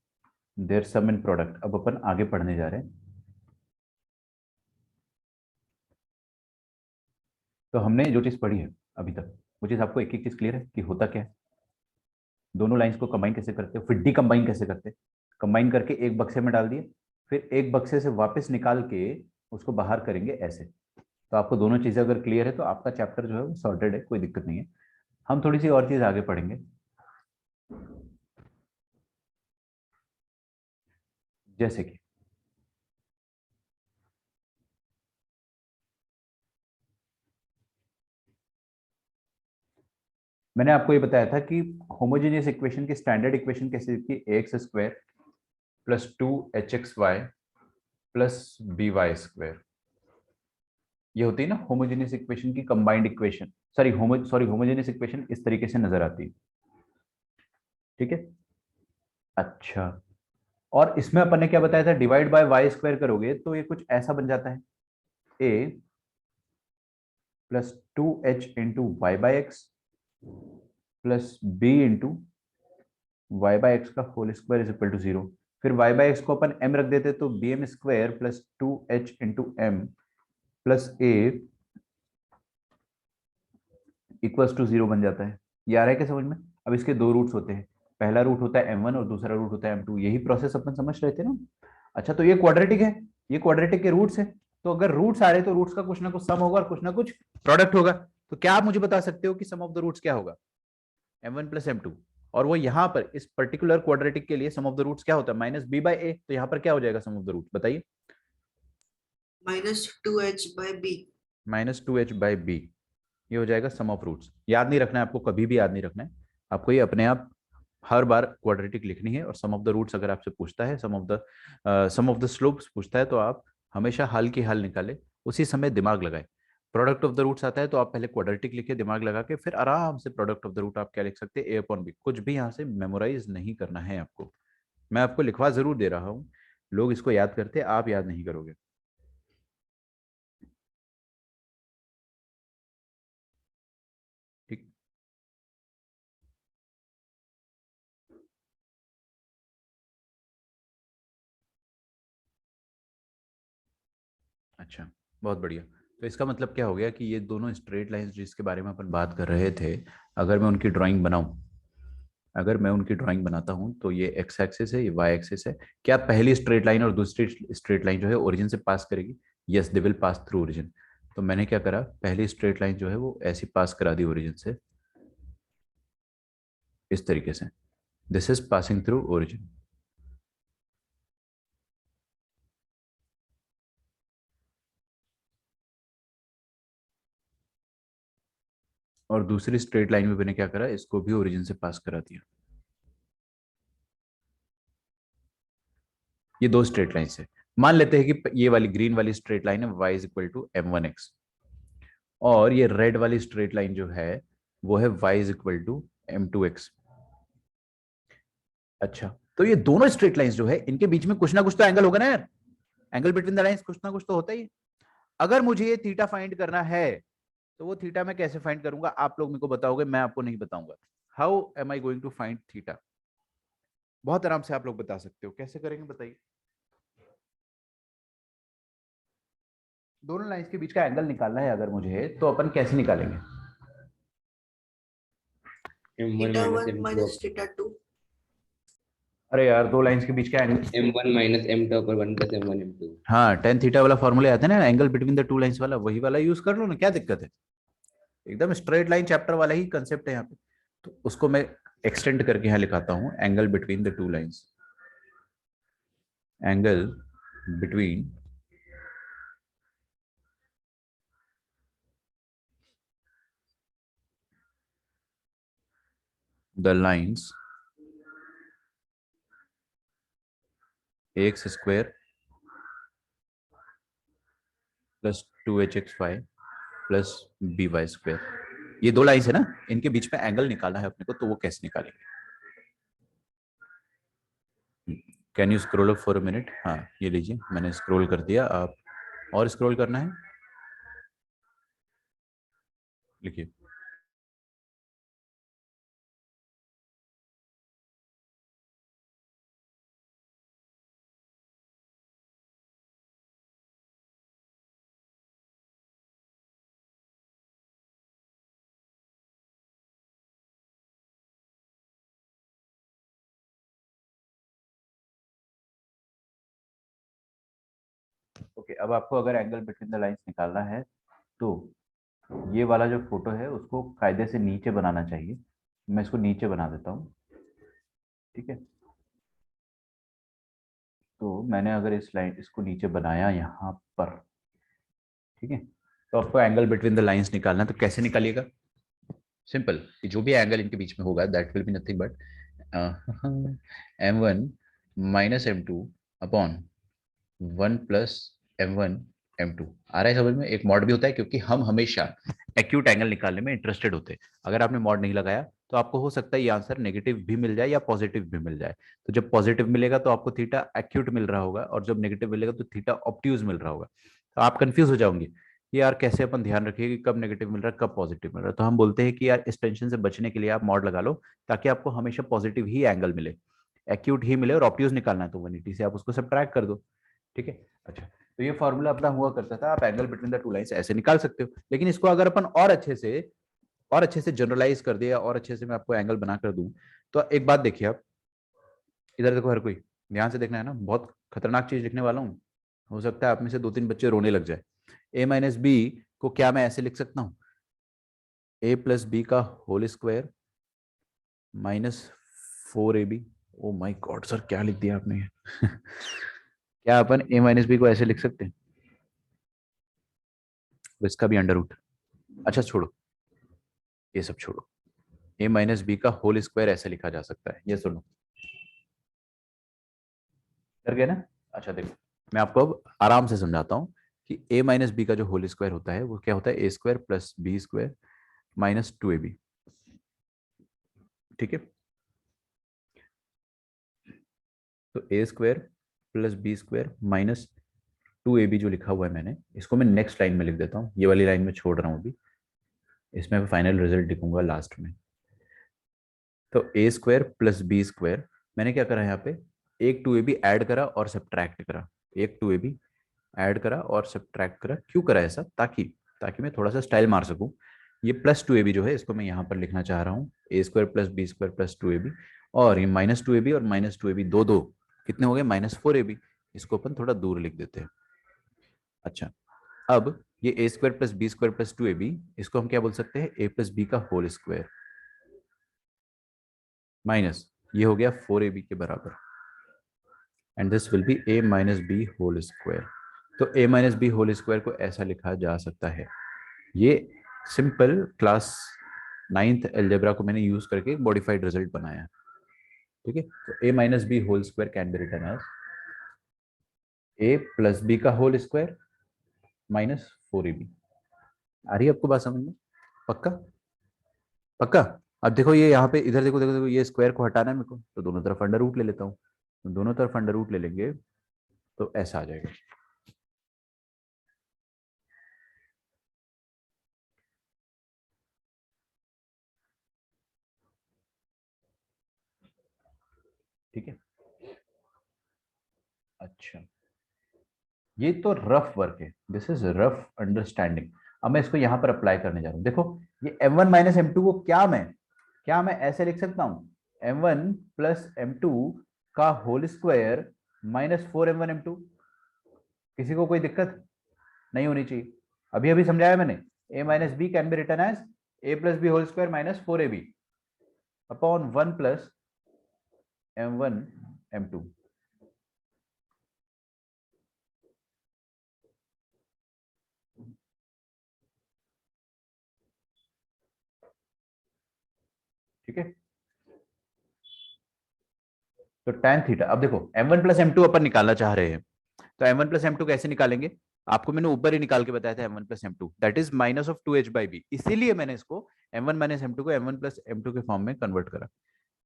देयर सम इन प्रोडक्ट। अब अपन आगे पढ़ने जा रहे हैं। तो हमने जो चीज पढ़ी है अभी तक, वो चीज आपको एक एक चीज क्लियर है कि होता क्या है, दोनों लाइंस को कंबाइन कैसे करते हो, फिर डीकंबाइन कैसे करते हैं, कंबाइन करके एक बक्से में डाल दिए, फिर एक बक्से से वापस निकाल के उसको बाहर करेंगे ऐसे। तो आपको दोनों चीजें अगर क्लियर है तो आपका चैप्टर जो है वो सॉर्टेड है, कोई दिक्कत नहीं है। हम थोड़ी सी और चीज आगे पढ़ेंगे, जैसे कि मैंने आपको ये बताया था कि होमोजेनियस इक्वेशन की स्टैंडर्ड इक्वेशन कैसे लिखती है, ax square plus 2hxy plus by square. ये होती है ना होमोजेनियस इक्वेशन की कंबाइंड इक्वेशन, होमोजेनियस इक्वेशन इस तरीके से नजर आती है। ठीक है, अच्छा, और इसमें अपन ने क्या बताया था, डिवाइड बाय वाई स्क्वायर करोगे तो ये कुछ ऐसा बन जाता है, a plus 2h into y by x plus b into y by x का whole square is equal to 0। फिर y बाई एक्स को अपन m रख देते तो bm square plus 2h into m plus a equals to 0 बन जाता है। ये आ रहा है क्या समझ में। अब इसके दो रूट्स होते हैं, पहला रूट होता है m1 और दूसरा रूट होता है m2, यही प्रोसेस अपन समझ रहे थे ना। अच्छा, तो ये क्वाड्रेटिक है, ये क्वाड्रेटिक के रूट्स है, तो अगर रूट्स आ रहे तो रूट्स का कुछ ना कुछ सम होगा और कुछ ना कुछ प्रोडक्ट होगा। तो क्या आप मुझे बता सकते हो कि सम ऑफ द रूट्स क्या होगा? m1 प्लस m2, और वो यहाँ पर इस पर्टिकुलर क्वाड्रेटिक के लिए सम ऑफ द रूट्स क्या होता है? माइनस b बाई ए। तो यहाँ पर क्या हो जाएगा सम ऑफ द रूट, बताइए?
-2h/b।
Minus 2h by B, ये हो जाएगा सम ऑफ रूट्स। याद नहीं रखना है आपको, कभी भी याद नहीं रखना है आपको, ये अपने आप हर बार क्वाड्रेटिक लिखनी है। और सम ऑफ द रूट्स अगर आपसे पूछता है, सम ऑफ द स्लोप्स पूछता है, तो आप हमेशा हल की हल निकाले, उसी समय दिमाग लगाए। प्रोडक्ट ऑफ द रूट्स आता है तो आप पहले क्वाड्रेटिक लिखे दिमाग लगा के, फिर आराम से प्रोडक्ट ऑफ द रूट आप क्या लिख सकते हैं? a upon b. कुछ भी यहाँ से मेमोराइज नहीं करना है आपको, मैं आपको लिखवा जरूर दे रहा हूँ, लोग इसको याद करते, आप याद नहीं करोगे। ठीक, अच्छा, बहुत बढ़िया। तो इसका मतलब क्या हो गया कि ये दोनों स्ट्रेट लाइंस जिसके बारे में अपन बात कर रहे थे, अगर मैं उनकी ड्राइंग बनाऊं, अगर मैं उनकी ड्राइंग बनाता हूं, तो ये एक्स एक्सिस है, ये वाई एक्सिस है। क्या पहली स्ट्रेट लाइन और दूसरी स्ट्रेट लाइन जो है ओरिजिन से पास करेगी? Yes, they will pass through origin. तो मैंने क्या करा, पहली स्ट्रेट लाइन जो है वो ऐसी पास करा दी ओरिजिन से, इस तरीके से, this is passing through origin. और दूसरी स्ट्रेट लाइन में मैंने क्या करा, इसको भी ओरिजिन से पास करा दिया। ये दो स्ट्रेट लाइन है। मान लेते हैं कि ये वाली ग्रीन वाली स्ट्रेट लाइन है y is equal to m1x, और ये रेड वाली स्ट्रेट लाइन जो है वो है y is equal to m2x। अच्छा, तो ये दोनों स्ट्रेट लाइंस जो है इनके बीच में कुछ ना कुछ तो एंगल होगा ना यार, एंगल बिटवीन द लाइंस कुछ ना कुछ तो होता ही है। अगर मुझे ये थीटा फाइंड करना है, तो वो थीटा मैं कैसे फाइंड करूंगा? आप लोग मेरे को बताओगे, मैं आपको नहीं बताऊंगा। How am I going to find theta? बहुत आराम से आप लोग बता सकते हो, कैसे करेंगे बताइए? दोनों लाइंस के बीच का एंगल निकालना है अगर मुझे, तो अपन कैसे निकालेंगे?
m1
θ1
-m2
minus θ2।
अरे यार, दो लाइंस के बीच का एंगल,
m1 -m2 पर 1 + m1 m2।
हाँ, टेन थीटा वाला फॉर्मूला आता है ना, angle between the two lines वाला, वही वाला यूज कर लो ना, क्या दिक्कत है? एकदम स्ट्रेट लाइन चैप्टर वाला ही कंसेप्ट है यहाँ पे। तो उसको मैं एक्सटेंड करके यहाँ लिखाता हूँ, angle between the two lines, angle between the lines ax square plus 2hxy plus by square. ये दो लाइंस है ना, इनके बीच में एंगल निकालना है अपने को, तो वो कैसे निकालेंगे? Can you scroll up for a minute? हाँ, ये लीजिए, मैंने स्क्रॉल कर दिया, आप और स्क्रॉल करना है, लिखिए। ओके, अब आपको अगर एंगल बिटवीन द लाइंस निकालना है, तो ये वाला जो फोटो है उसको कायदे से नीचे बनाना चाहिए। मैं इसको नीचे बना देता हूँ, ठीक है? तो मैंने अगर इसको नीचे बनाया यहाँ पर, ठीक है, तो आपको एंगल बिटवीन द लाइंस निकालना है, तो कैसे निकालिएगा? सिंपल, कि जो भी एंगल इनके बीच में होगा that will be nothing but m1 minus m2 upon 1 plus m1 m2। आ रहा है समझ में? एक मॉड भी होता है, क्योंकि हम हमेशा एक्यूट एंगल निकालने में इंटरेस्टेड होते हैं। अगर आपने मॉड नहीं लगाया तो आपको हो सकता है ये आंसर नेगेटिव भी मिल जाए या पॉजिटिव भी मिल जाए। तो जब पॉजिटिव मिलेगा तो आपको थीटा एक्यूट मिल रहा होगा, और जब नेगेटिव मिलेगा तो थीटा ऑब्ट्यूज मिल रहा होगा। तो आप कंफ्यूज हो जाओगे कि यार कैसे अपन ध्यान रखिए कि कब नेगेटिव मिल रहा है कब पॉजिटिव मिल रहा है। तो हम बोलते हैं कि यार इस टेंशन से बचने के लिए आप मॉड लगा लो, ताकि आपको हमेशा पॉजिटिव ही एंगल मिले, एक्यूट ही मिले, और ऑब्ट्यूज निकालना है तो 180 से आप उसको सब्ट्रैक्ट कर दो, ठीक है? अच्छा, तो ये फॉर्मूला अपना हुआ करता था, आप angle between the two lines ऐसे निकाल सकते हो। लेकिन इसको अगर अपन और अच्छे से जनरलाइज कर दिया, और अच्छे से मैं आपको एंगल बना कर दूं, तो एक बात देखिए आप, इधर देखो हर कोई, ध्यान से देखना है ना, बहुत खतरनाक चीज लिखने वाला हूँ, हो सकता है आप में से 2-3 बच्चे रोने लग जाए। a माइनस बी को क्या मैं ऐसे लिख सकता हूँ, a प्लस बी का whole square minus 4ab। Oh my god sir, क्या लिख दिया आपने क्या अपन a माइनस बी को ऐसे लिख सकते हैं? तो इसका भी अंडर रूट, अच्छा छोड़ो, ये सब छोड़ो, a माइनस बी का होल स्क्वायर ऐसे लिखा जा सकता है, ये सुनो, कर गया ना? अच्छा देखो, मैं आपको अब आराम से समझाता हूँ कि a माइनस बी का जो होल स्क्वायर होता है वो क्या होता है, a square plus b square minus 2ab। ठीक है, तो a square plus b square minus 2ab जो लिखा हुआ है मैंने, इसको मैं नेक्स्ट लाइन में लिख देता हूँ, ये वाली लाइन में छोड़ रहा हूँ अभी, इसमें फाइनल रिजल्ट लिखूंगा लास्ट में। तो a square plus b square, मैंने क्या करा यहाँ पे, एक 2ab ऐड करा और सब्ट्रैक्ट करा, एक 2ab ऐड करा और सब्ट्रैक्ट करा। क्यों करा ऐसा, ताकि ताकि मैं थोड़ा सा स्टाइल मार सकूं। ये प्लस 2ab जो है इसको मैं यहाँ पर लिखना चाह रहा हूँ, a square plus b square plus 2ab, और ये माइनस 2ab और माइनस 2ab दो दो कितने हो गए, माइनस 4ab। इसको अपन थोड़ा दूर लिख देते हैं। अच्छा, अब ये a square plus b square plus 2ab, इसको हम क्या बोल सकते हैं, a प्लस बी का होल स्क्वायर माइनस ये हो गया 4ab के बराबर, and this will be a minus b whole square. तो a minus b whole square को ऐसा लिखा जा सकता है, ये सिंपल क्लास 9th एल्जेब्रा को मैंने यूज करके मॉडिफाइड रिजल्ट बनाया। ठीक है, तो a minus b whole square can be written as a plus b का होल स्क्वायर माइनस 4ab। आ रही है आपको बात समझ में? पक्का पक्का। अब देखो ये यहाँ पे, इधर देखो देखो देखो, ये स्क्वायर को हटाना है मेरे को, तो दोनों तरफ अंडर रूट ले लेता हूँ, तो दोनों तरफ अंडर रूट ले लेंगे तो ऐसा आ जाएगा। ठीक है, अच्छा, ये तो रफ वर्क है, दिस इज रफ अंडरस्टैंडिंग। अब मैं इसको यहां पर अप्लाई करने जा रहा हूं। देखो ये m1 माइनस m2 को क्या मैं ऐसे लिख सकता हूं, m1 प्लस m2 का होल स्क्वायर माइनस 4m1m2। किसी को कोई दिक्कत नहीं होनी चाहिए, अभी अभी समझाया मैंने, a minus b can be written as a plus b whole square minus 4ab upon 1 plus m1 m2। ठीक है, तो tan थीटा, अब देखो m1 प्लस m2 अपन निकालना चाह रहे हैं, तो m1 प्लस m2 कैसे निकालेंगे, आपको मैंने ऊपर ही निकाल के बताया था, m1 plus m2 that is minus of 2h by b, इसीलिए मैंने इसको m1 माइनस m2 को m1 प्लस m2 के फॉर्म में कन्वर्ट करा,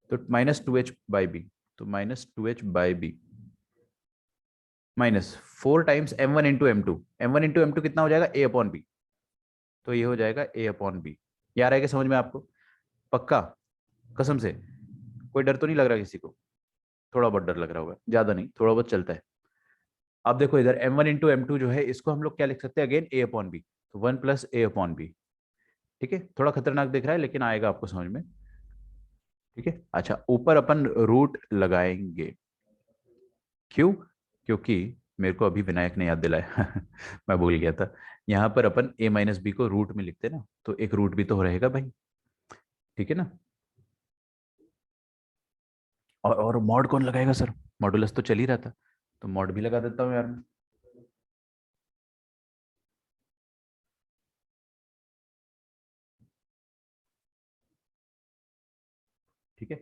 तो माइनस 2h बाई बी, तो minus 2h by b minus 4 times m1 into m2, m1 into m2 कितना हो जाएगा, a अपॉन बी, तो ये हो जाएगा a अपॉन बी। यार आएगा समझ में आपको? पक्का, कसम से, कोई डर तो नहीं लग रहा किसी को? थोड़ा बहुत डर लग रहा होगा, ज्यादा नहीं, थोड़ा बहुत चलता है। अब देखो इधर m1 इंटू m2 जो है, इसको हम लोग क्या लिख सकते हैं, अगेन a अपॉन बी, तो 1 प्लस a अपॉन बी। ठीक है, थोड़ा खतरनाक दिख रहा है लेकिन आएगा आपको समझ में। ठीक है, अच्छा ऊपर अपन रूट लगाएंगे, क्यों, क्योंकि मेरे को अभी विनायक ने याद दिलाया मैं भूल गया था, यहाँ पर अपन a माइनस बी को रूट में लिखते ना, तो एक रूट भी तो रहेगा भाई। ठीक है ना, और मॉड कौन लगाएगा सर, मॉडुलस तो चल ही रहा था, तो मॉड भी लगा देता हूँ यार मैं। ठीक है,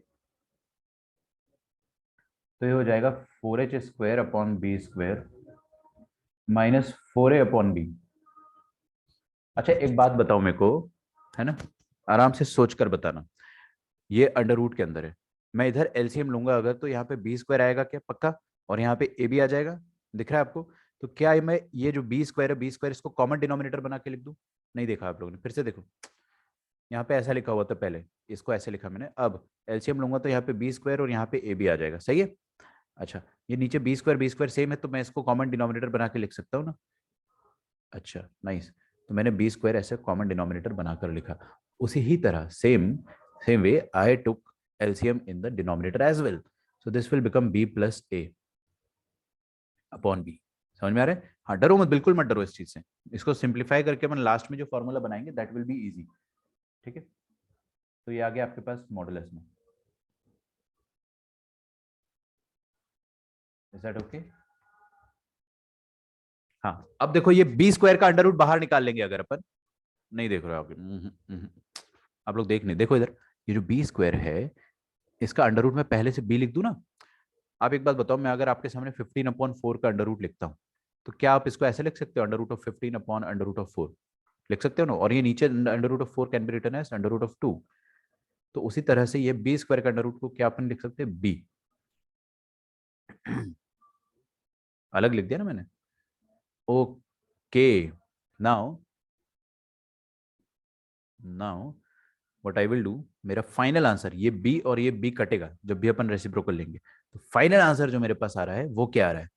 तो ये हो जाएगा 4h square upon b square minus 4a upon b. अच्छा एक बात बताओ मेरे को, है ना, आराम से सोच कर बताना, ये अंडर रूट के अंदर है, मैं इधर एलसीएम लूंगा अगर, तो यहाँ पे बी स्क्वायर आएगा क्या, पक्का, और यहाँ पे ए भी आ जाएगा, दिख रहा है आपको? तो क्या मैं ये जो बी स्क्वायर है, बी स्क्वायर इसको कॉमन डिनोमिनेटर बना के लिख दूं? नहीं देखा आप लोगों ने, फिर से देखो, यहाँ पे ऐसा लिखा हुआ था पहले, इसको ऐसे लिखा मैंने, अब एलसीएम लूंगा तो यहाँ पे बी स्क्वायर और यहाँ पे ए भी आ जाएगा, सही है। अच्छा, ये नीचे बी स्क्वायर सेम है, तो मैं इसको कॉमन डिनोमिनेटर बना के लिख सकता हूँ ना। अच्छा नाइस, तो मैंने बी स्क्वायर ऐसे कॉमन डिनोमिनेटर बनाकर लिखा। उसी ही तरह same way I took LCM in the denominator as well. So this will become b plus a upon b. समझ में आ रहा है? हाँ, डरो मत, बिल्कुल मत डरो इस चीज से. इसको सिंप्लीफाई करके अपन लास्ट में जो फॉर्मूला बनाएंगे दैट विल बी इजी. ठीक है, तो ये आ गया आपके पास मॉडुलस में. Is that okay? हाँ, अब देखो ये बी स्क्वायर का अंडर रूट बाहर निकाल लेंगे अगर अपन. नहीं देख रहे हो आप लोग देख नहीं, देखो इधर, ये जो बी स्क्वायर है इसका अंडर रूट मैं पहले से बी लिख दूं ना. आप एक बात बताओ, मैं अगर आपके सामने 15/4 का अंडर रूट लिखता हूं तो क्या आप इसको ऐसे लिख सकते हो, अंडर रूट ऑफ 15/√4 लिख सकते हो ना? और ये नीचे under root of 4 can be written as under root of 2. तो उसी तरह से ये बी स्क्वायर का अंडर रूट को क्या अपन लिख सकते हैं, बी. अलग लिख दिया ना मैंने. Okay, now what I will do, मेरा फाइनल आंसर, ये बी और ये बी कटेगा जब भी अपन रेसिप्रोकल लेंगे, तो फाइनल आंसर जो मेरे पास आ रहा है वो क्या आ रहा है.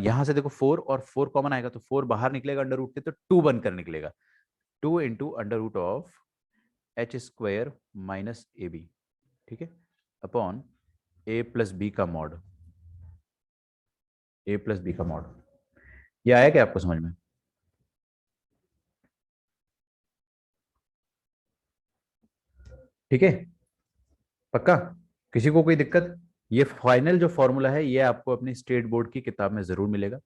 यहां से देखो 4 और 4 कॉमन आएगा तो 4 बाहर निकलेगा अंडर रूट के, तो 2 बनकर निकलेगा. 2 into under root of h square minus a b, ठीक है, अपॉन ए प्लस बी का मॉड. ए प्लस बी का मॉड, ये आया क्या आपको समझ में? ठीक है, पक्का? किसी को कोई दिक्कत? ये फाइनल जो फॉर्मूला है ये आपको अपनी स्टेट बोर्ड की किताब में जरूर मिलेगा.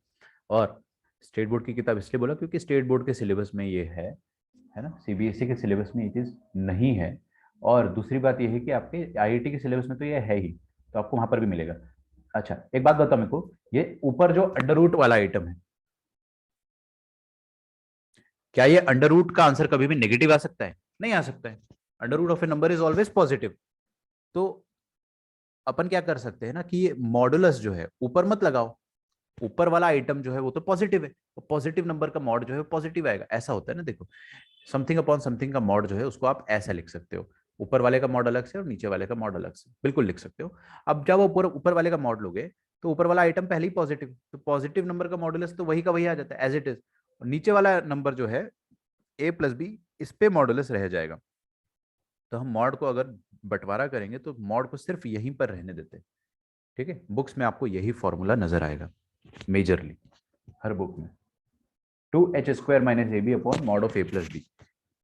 और स्टेट बोर्ड की किताब इसलिए बोला क्योंकि स्टेट बोर्ड के सिलेबस में ये है ना, सीबीएसई के सिलेबस में ये चीज नहीं है. और दूसरी बात ये है कि आपके आईआईटी के सिलेबस में तो ये है ही, तो आपको वहां पर भी मिलेगा. अच्छा, एक बात बताओ मेरे को, ये ऊपर जो अंडर रूट वाला आइटम है, क्या ये अंडर रूट का आंसर कभी भी नेगेटिव आ सकता है? नहीं आ सकता है. Under root of a number is always positive. तो अपन क्या कर सकते हैं ना कि ये मॉडुलस जो है ऊपर मत लगाओ, ऊपर वाला आइटम जो है वो तो पॉजिटिव है, तो पॉजिटिव नंबर का मॉड जो है पॉजिटिव आएगा. ऐसा होता है ना, देखो, समथिंग अपॉन समथिंग का मॉड जो है उसको आप ऐसा लिख सकते हो, ऊपर वाले का मॉड अलग से और नीचे वाले का मॉड अलग से, बिल्कुल लिख सकते हो. अब जब ऊपर ऊपर वाले का मॉड लोगे तो ऊपर वाला आइटम पहले ही पॉजिटिव, तो पॉजिटिव नंबर का मॉडुलस तो वही का वही आ जाता है एज इट इज. और नीचे वाला नंबर जो है ए प्लस बी, इस पे मॉडुलस रह जाएगा. तो हम मॉड को अगर बंटवारा करेंगे तो मॉड को सिर्फ यहीं पर रहने देते हैं. ठीक है, बुक्स में आपको यही फॉर्मूला नजर आएगा मेजरली, हर बुक में, 2h² minus a b upon mod of a plus b.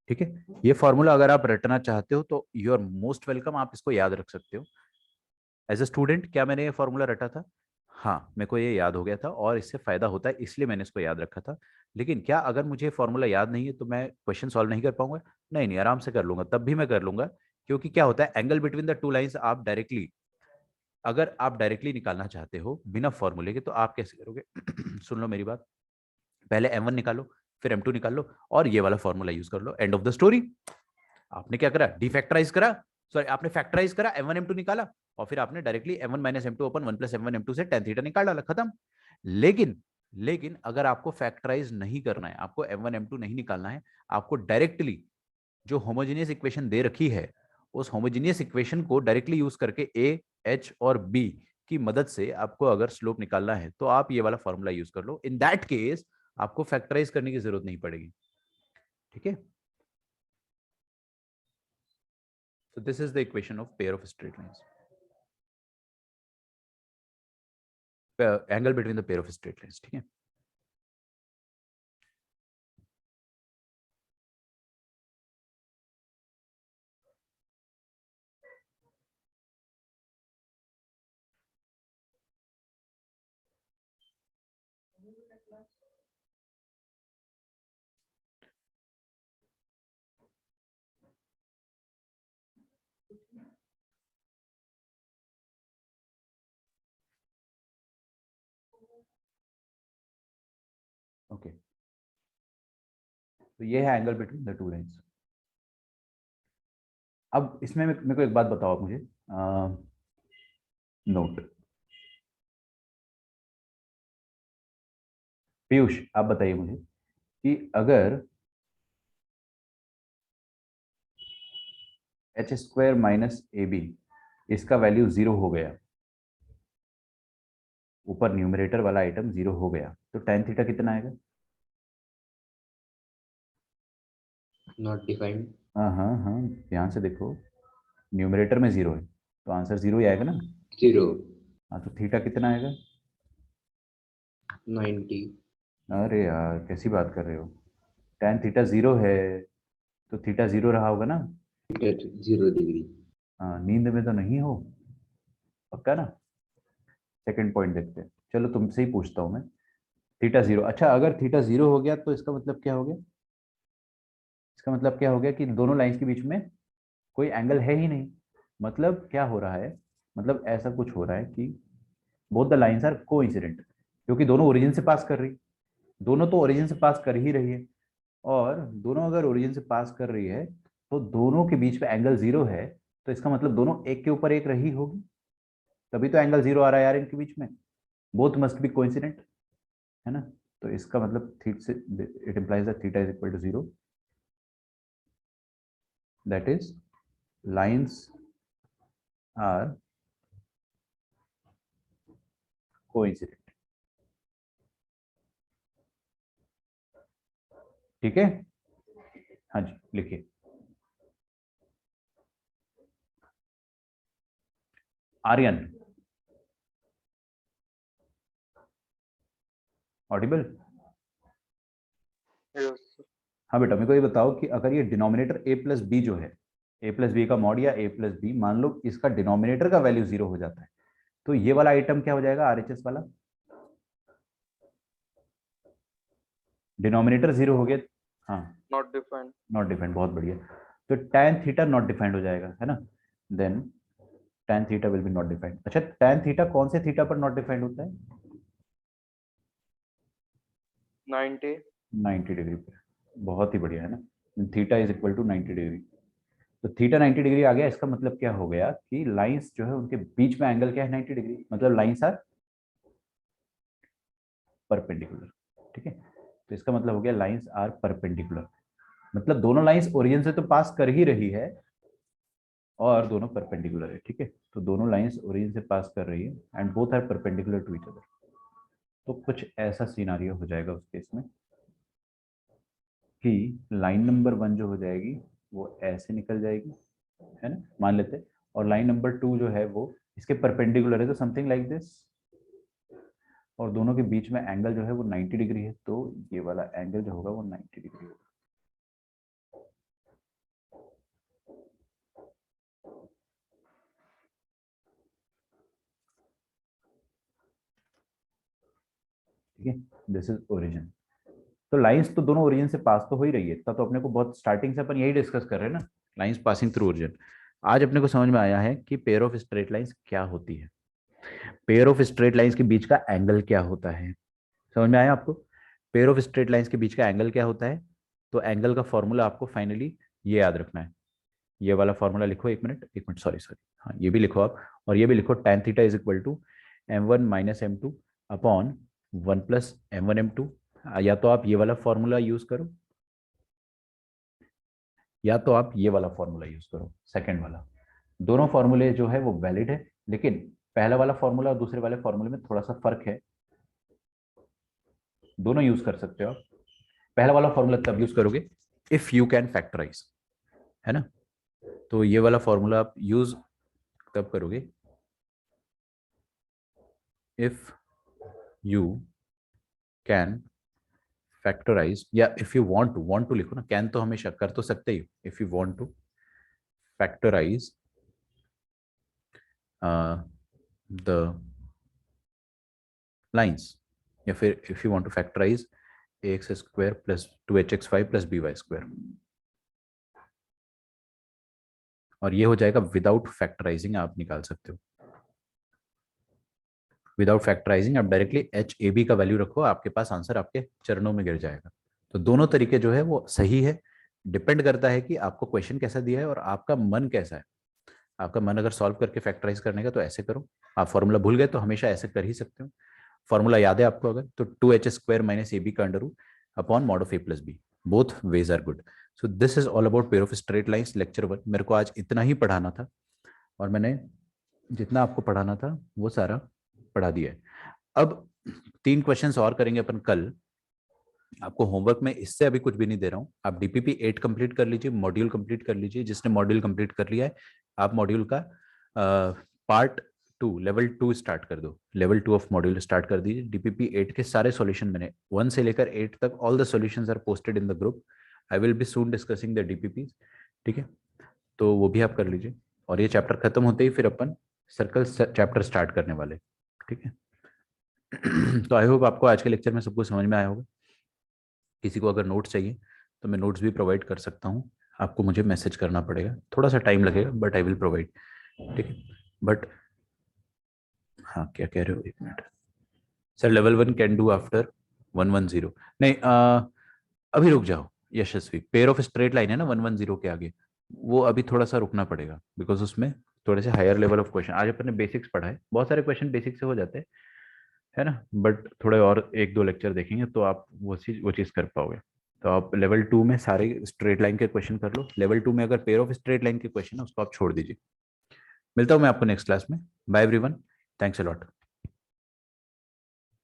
ठीक है, ये फॉर्मूला अगर आप रटना चाहते हो तो यू आर मोस्ट वेलकम, आप इसको याद रख सकते हो. एज अ स्टूडेंट क्या मैंने ये फॉर्मूला रटा था? हाँ, मेरे को ये याद हो गया था और इससे फायदा होता है इसलिए मैंने इसको याद रखा था. लेकिन क्या अगर मुझे फॉर्मूला याद नहीं है तो मैं क्वेश्चन सॉल्व नहीं कर पाऊंगा? नहीं नहीं, आराम से कर लूंगा, तब भी मैं कर लूंगा. क्योंकि क्या होता है, angle between the two lines आप डायरेक्टली, अगर आप डायरेक्टली निकालना चाहते हो बिना फॉर्मूले के तो आप कैसे करोगे? सुन लो मेरी बात, पहले m1 निकालो, फिर m2 निकाल लो और ये वाला फॉर्मूला यूज कर लो, एंड ऑफ द स्टोरी. आपने क्या करा, डिफैक्टराइज करा, सॉरी आपने फैक्टराइज करा, m1 m2 निकाला और फिर आपने डायरेक्टली m1 माइनस m2 अपन 1 प्लस m1 m2 से tan थीटा निकाल डाला, खत्म. लेकिन अगर आपको फैक्टराइज नहीं करना है, आपको m1 m2 नहीं निकालना है, आपको डायरेक्टली जो होमोजेनियस इक्वेशन दे रखी है उस होमोजेनियस इक्वेशन को डायरेक्टली यूज करके a h और b की मदद से आपको अगर स्लोप निकालना है तो आप ये वाला फॉर्मूला यूज कर लो. इन दैट केस आपको फैक्टराइज करने की जरूरत नहीं पड़ेगी. ठीक है, so this is the equation of pair of straight lines, angle between the pair of straight lines. ठीक है, ओके, तो ये है angle between the two lines. अब इसमें मेरे को एक बात बताओ आप मुझे, नोट, पीयूष आप बताइए मुझे कि अगर h² माइनस ए बी इसका वैल्यू 0 हो गया, ऊपर न्यूमरेटर वाला आइटम 0 हो गया, तो tan थीटा कितना आएगा?
Not defined.
हाँ हाँ हाँ, ध्यान से देखो, न्यूमरेटर में 0 है तो आंसर 0 ही आएगा ना।
0
हाँ तो थीटा कितना आएगा?
90
अरे यार कैसी बात कर रहे हो, tan थीटा 0 है तो थीटा 0 रहा होगा ना।
0 डिग्री।
हाँ नींद में तो नहीं हो, पक्का ना। सेकंड पॉइंट देखते हैं, चलो तुमसे ही पूछता हूँ मैं। थीटा 0, अच्छा अगर थीटा 0 हो गया तो इसका मतलब क्या हो गया? इसका मतलब क्या हो गया कि दोनों लाइंस के बीच में कोई एंगल है ही नहीं। मतलब क्या हो रहा है, मतलब ऐसा कुछ हो रहा है कि both the lines are coincident, क्योंकि दोनों ओरिजिन से पास कर रही, दोनों तो ओरिजिन से पास कर ही रही है, और दोनों अगर ओरिजिन से पास कर रही है तो दोनों के बीच में एंगल 0 है, तो इसका मतलब दोनों एक के ऊपर एक रही होगी, तभी तो एंगल 0 आ रहा है यार इनके बीच में। बोथ मस्ट बी कोइंसिडेंट, है ना। तो इसका मतलब it implies that theta is equal to 0, that is lines are coincident. ठीक है, हाँ जी लिखिए। आर्यन ऑडिबल? हाँ बेटा मेरे को ये बताओ कि अगर ये डिनोमिनेटर a प्लस बी जो है, a प्लस बी का मॉड या a प्लस बी, मान लो इसका डिनोमिनेटर का वैल्यू 0 हो जाता है, तो ये वाला आइटम क्या हो जाएगा RHS वाला? डिनोमिनेटर 0 हो गया, हाँ
नॉट डिफाइंड।
नॉट डिफाइंड, बहुत बढ़िया। तो tan थीटा नॉट डिफाइंड हो जाएगा, है ना। Then tan theta will be not defined. अच्छा tan थीटा कौन से थीटा पर नॉट डिफाइंड होता है?
90
90 डिग्री पे, बहुत ही बढ़िया, है ना। Theta is equal to 90 degree. तो थीटा 90 डिग्री आ गया, इसका मतलब क्या हो गया कि लाइंस जो है उनके बीच में एंगल क्या है 90 डिग्री, मतलब लाइंस आर परपेंडिकुलर। ठीक है, तो इसका मतलब हो गया लाइंस आर परपेंडिकुलर, मतलब दोनों लाइंस ओरिजिन से तो पास कर ही रही है और दोनों परपेंडिकुलर है। ठीक है, तो दोनों लाइंस ओरिजिन से पास कर रही है and both are perpendicular to each other. तो कुछ ऐसा सिनारियो हो जाएगा उस केस में कि लाइन नंबर 1 जो हो जाएगी वो ऐसे निकल जाएगी, है ना, मान लेते हैं, और लाइन नंबर 2 जो है वो इसके परपेंडिकुलर है, तो समथिंग लाइक दिस, और दोनों के बीच में एंगल जो है वो 90 डिग्री है, तो ये वाला एंगल जो होगा वो 90 डिग्री होगा। ठीक है, दिस इज ओरिजिन। तो लाइंस तो दोनों ओरिजिन से पास तो हो ही रही है, इतना तो अपने को बहुत स्टार्टिंग से अपन यही डिस्कस कर रहे हैं ना, लाइंस पासिंग थ्रू ओरिजिन। आज अपने को समझ में आया है कि पेयर ऑफ स्ट्रेट लाइंस क्या होती है, पेयर ऑफ स्ट्रेट लाइंस के बीच का एंगल क्या होता है। समझ में आया आपको? पेयर ऑफ स्ट्रेट लाइंस के बीच का एंगल क्या होता है, तो एंगल का फॉर्मूला आपको फाइनली ये याद रखना है। ये वाला फॉर्मूला लिखो, एक मिनट सॉरी, हाँ ये भी लिखो आप, और ये भी लिखो, tan theta is equal to m1 minus m2 upon 1 plus m1 m2। या तो आप ये वाला फॉर्मूला यूज करो, या तो आप ये वाला फॉर्मूला यूज करो, सेकंड वाला। दोनों फॉर्मूले जो है वो वैलिड है, लेकिन पहला वाला फॉर्मूला और दूसरे वाले फॉर्मूले में थोड़ा सा फर्क है। दोनों यूज कर सकते हो आप। पहला वाला फॉर्मूला तब यूज करोगे इफ यू कैन फैक्टराइज, है ना। तो ये वाला फॉर्मूला आप यूज तब करोगे इफ यू कैन फैक्टराइज, या इफ यू वांट टू लिखो ना, कैन तो हमेशा कर तो सकते ही, if you want to factorise the lines, या फिर if you want to factorise ax square plus 2hx5 plus by square, और ये हो जाएगा विदाउट फैक्टराइजिंग, आप निकाल सकते हो। विदाउट फैक्टराइजिंग आप डायरेक्टली एच ए बी का वैल्यू रखो, आपके पास आंसर आपके चरणों में गिर जाएगा। तो दोनों तरीके जो है वो सही है, डिपेंड करता है कि आपको क्वेश्चन कैसा दिया है और आपका मन कैसा है। आपका मन अगर सॉल्व करके फैक्टराइज करने का तो ऐसे करो, आप फॉर्मूला भूल गए तो हमेशा ऐसे कर ही सकते हो। फॉर्मूला याद है आपको अगर, तो 2h square minus a b का under root upon mod of a plus b, both ways are good. So this is all about pair of straight lines lecture 1। मेरे को आज इतना ही पढ़ाना था और मैंने जितना आपको पढ़ाना था वो सारा पढ़ा दिया है। अब 3 क्वेश्चंस और करेंगे अपन कल। आपको होमवर्क में इससे अभी कुछ भी नहीं दे रहा हूँ, आप DPP 8 कंप्लीट कर लीजिए, मॉड्यूल कंप्लीट कर लीजिए। जिसने मॉड्यूल कंप्लीट कर लिया है आप मॉड्यूल का पार्ट 2 लेवल 2 स्टार्ट कर दो, लेवल 2 ऑफ मॉड्यूल स्टार्ट कर दीजिए। डीपीपी 8 के सारे सॉल्यूशन मैंने 1 से लेकर 8 तक all the solutions are posted in the group. I will be soon discussing the DPP, ठीक है, तो वो भी आप कर लीजिए। और ये चैप्टर खत्म होते ही फिर अपन सर्कल चैप्टर स्टार्ट करने वाले, ठीक है। तो आई होप आपको आज के लेक्चर में सब कुछ समझ में आया होगा। किसी को अगर नोट्स चाहिए तो मैं नोट्स भी प्रोवाइड कर सकता हूँ, आपको मुझे मैसेज करना पड़ेगा, थोड़ा सा टाइम लगेगा बट आई विल प्रोवाइड, ठीक है। बट हाँ, क्या कह रहे हो, एक minute sir, level 1 can do after 110 नहीं, अभी रुक जाओ यशस्वी, पेयर ऑफ स्ट्रेट लाइन है ना 110 के आगे, वो अभी थोड़ा सा रुकना पड़ेगा बिकॉज उसमें थोड़े से हायर लेवल ऑफ क्वेश्चन, आज अपन ने बेसिक्स पढ़ा है, बहुत सारे क्वेश्चन बेसिक से हो जाते हैं, है ना, बट थोड़े और 1-2 लेक्चर देखेंगे तो आप वो चीज़ कर पाओगे। तो आप लेवल 2 में सारे स्ट्रेट लाइन के क्वेश्चन कर लो, लेवल 2 में अगर पेयर ऑफ स्ट्रेट लाइन के क्वेश्चन है उसको आप छोड़ दीजिए। मिलता हूँ मैं आपको नेक्स्ट क्लास में। Bye everyone, thanks a lot.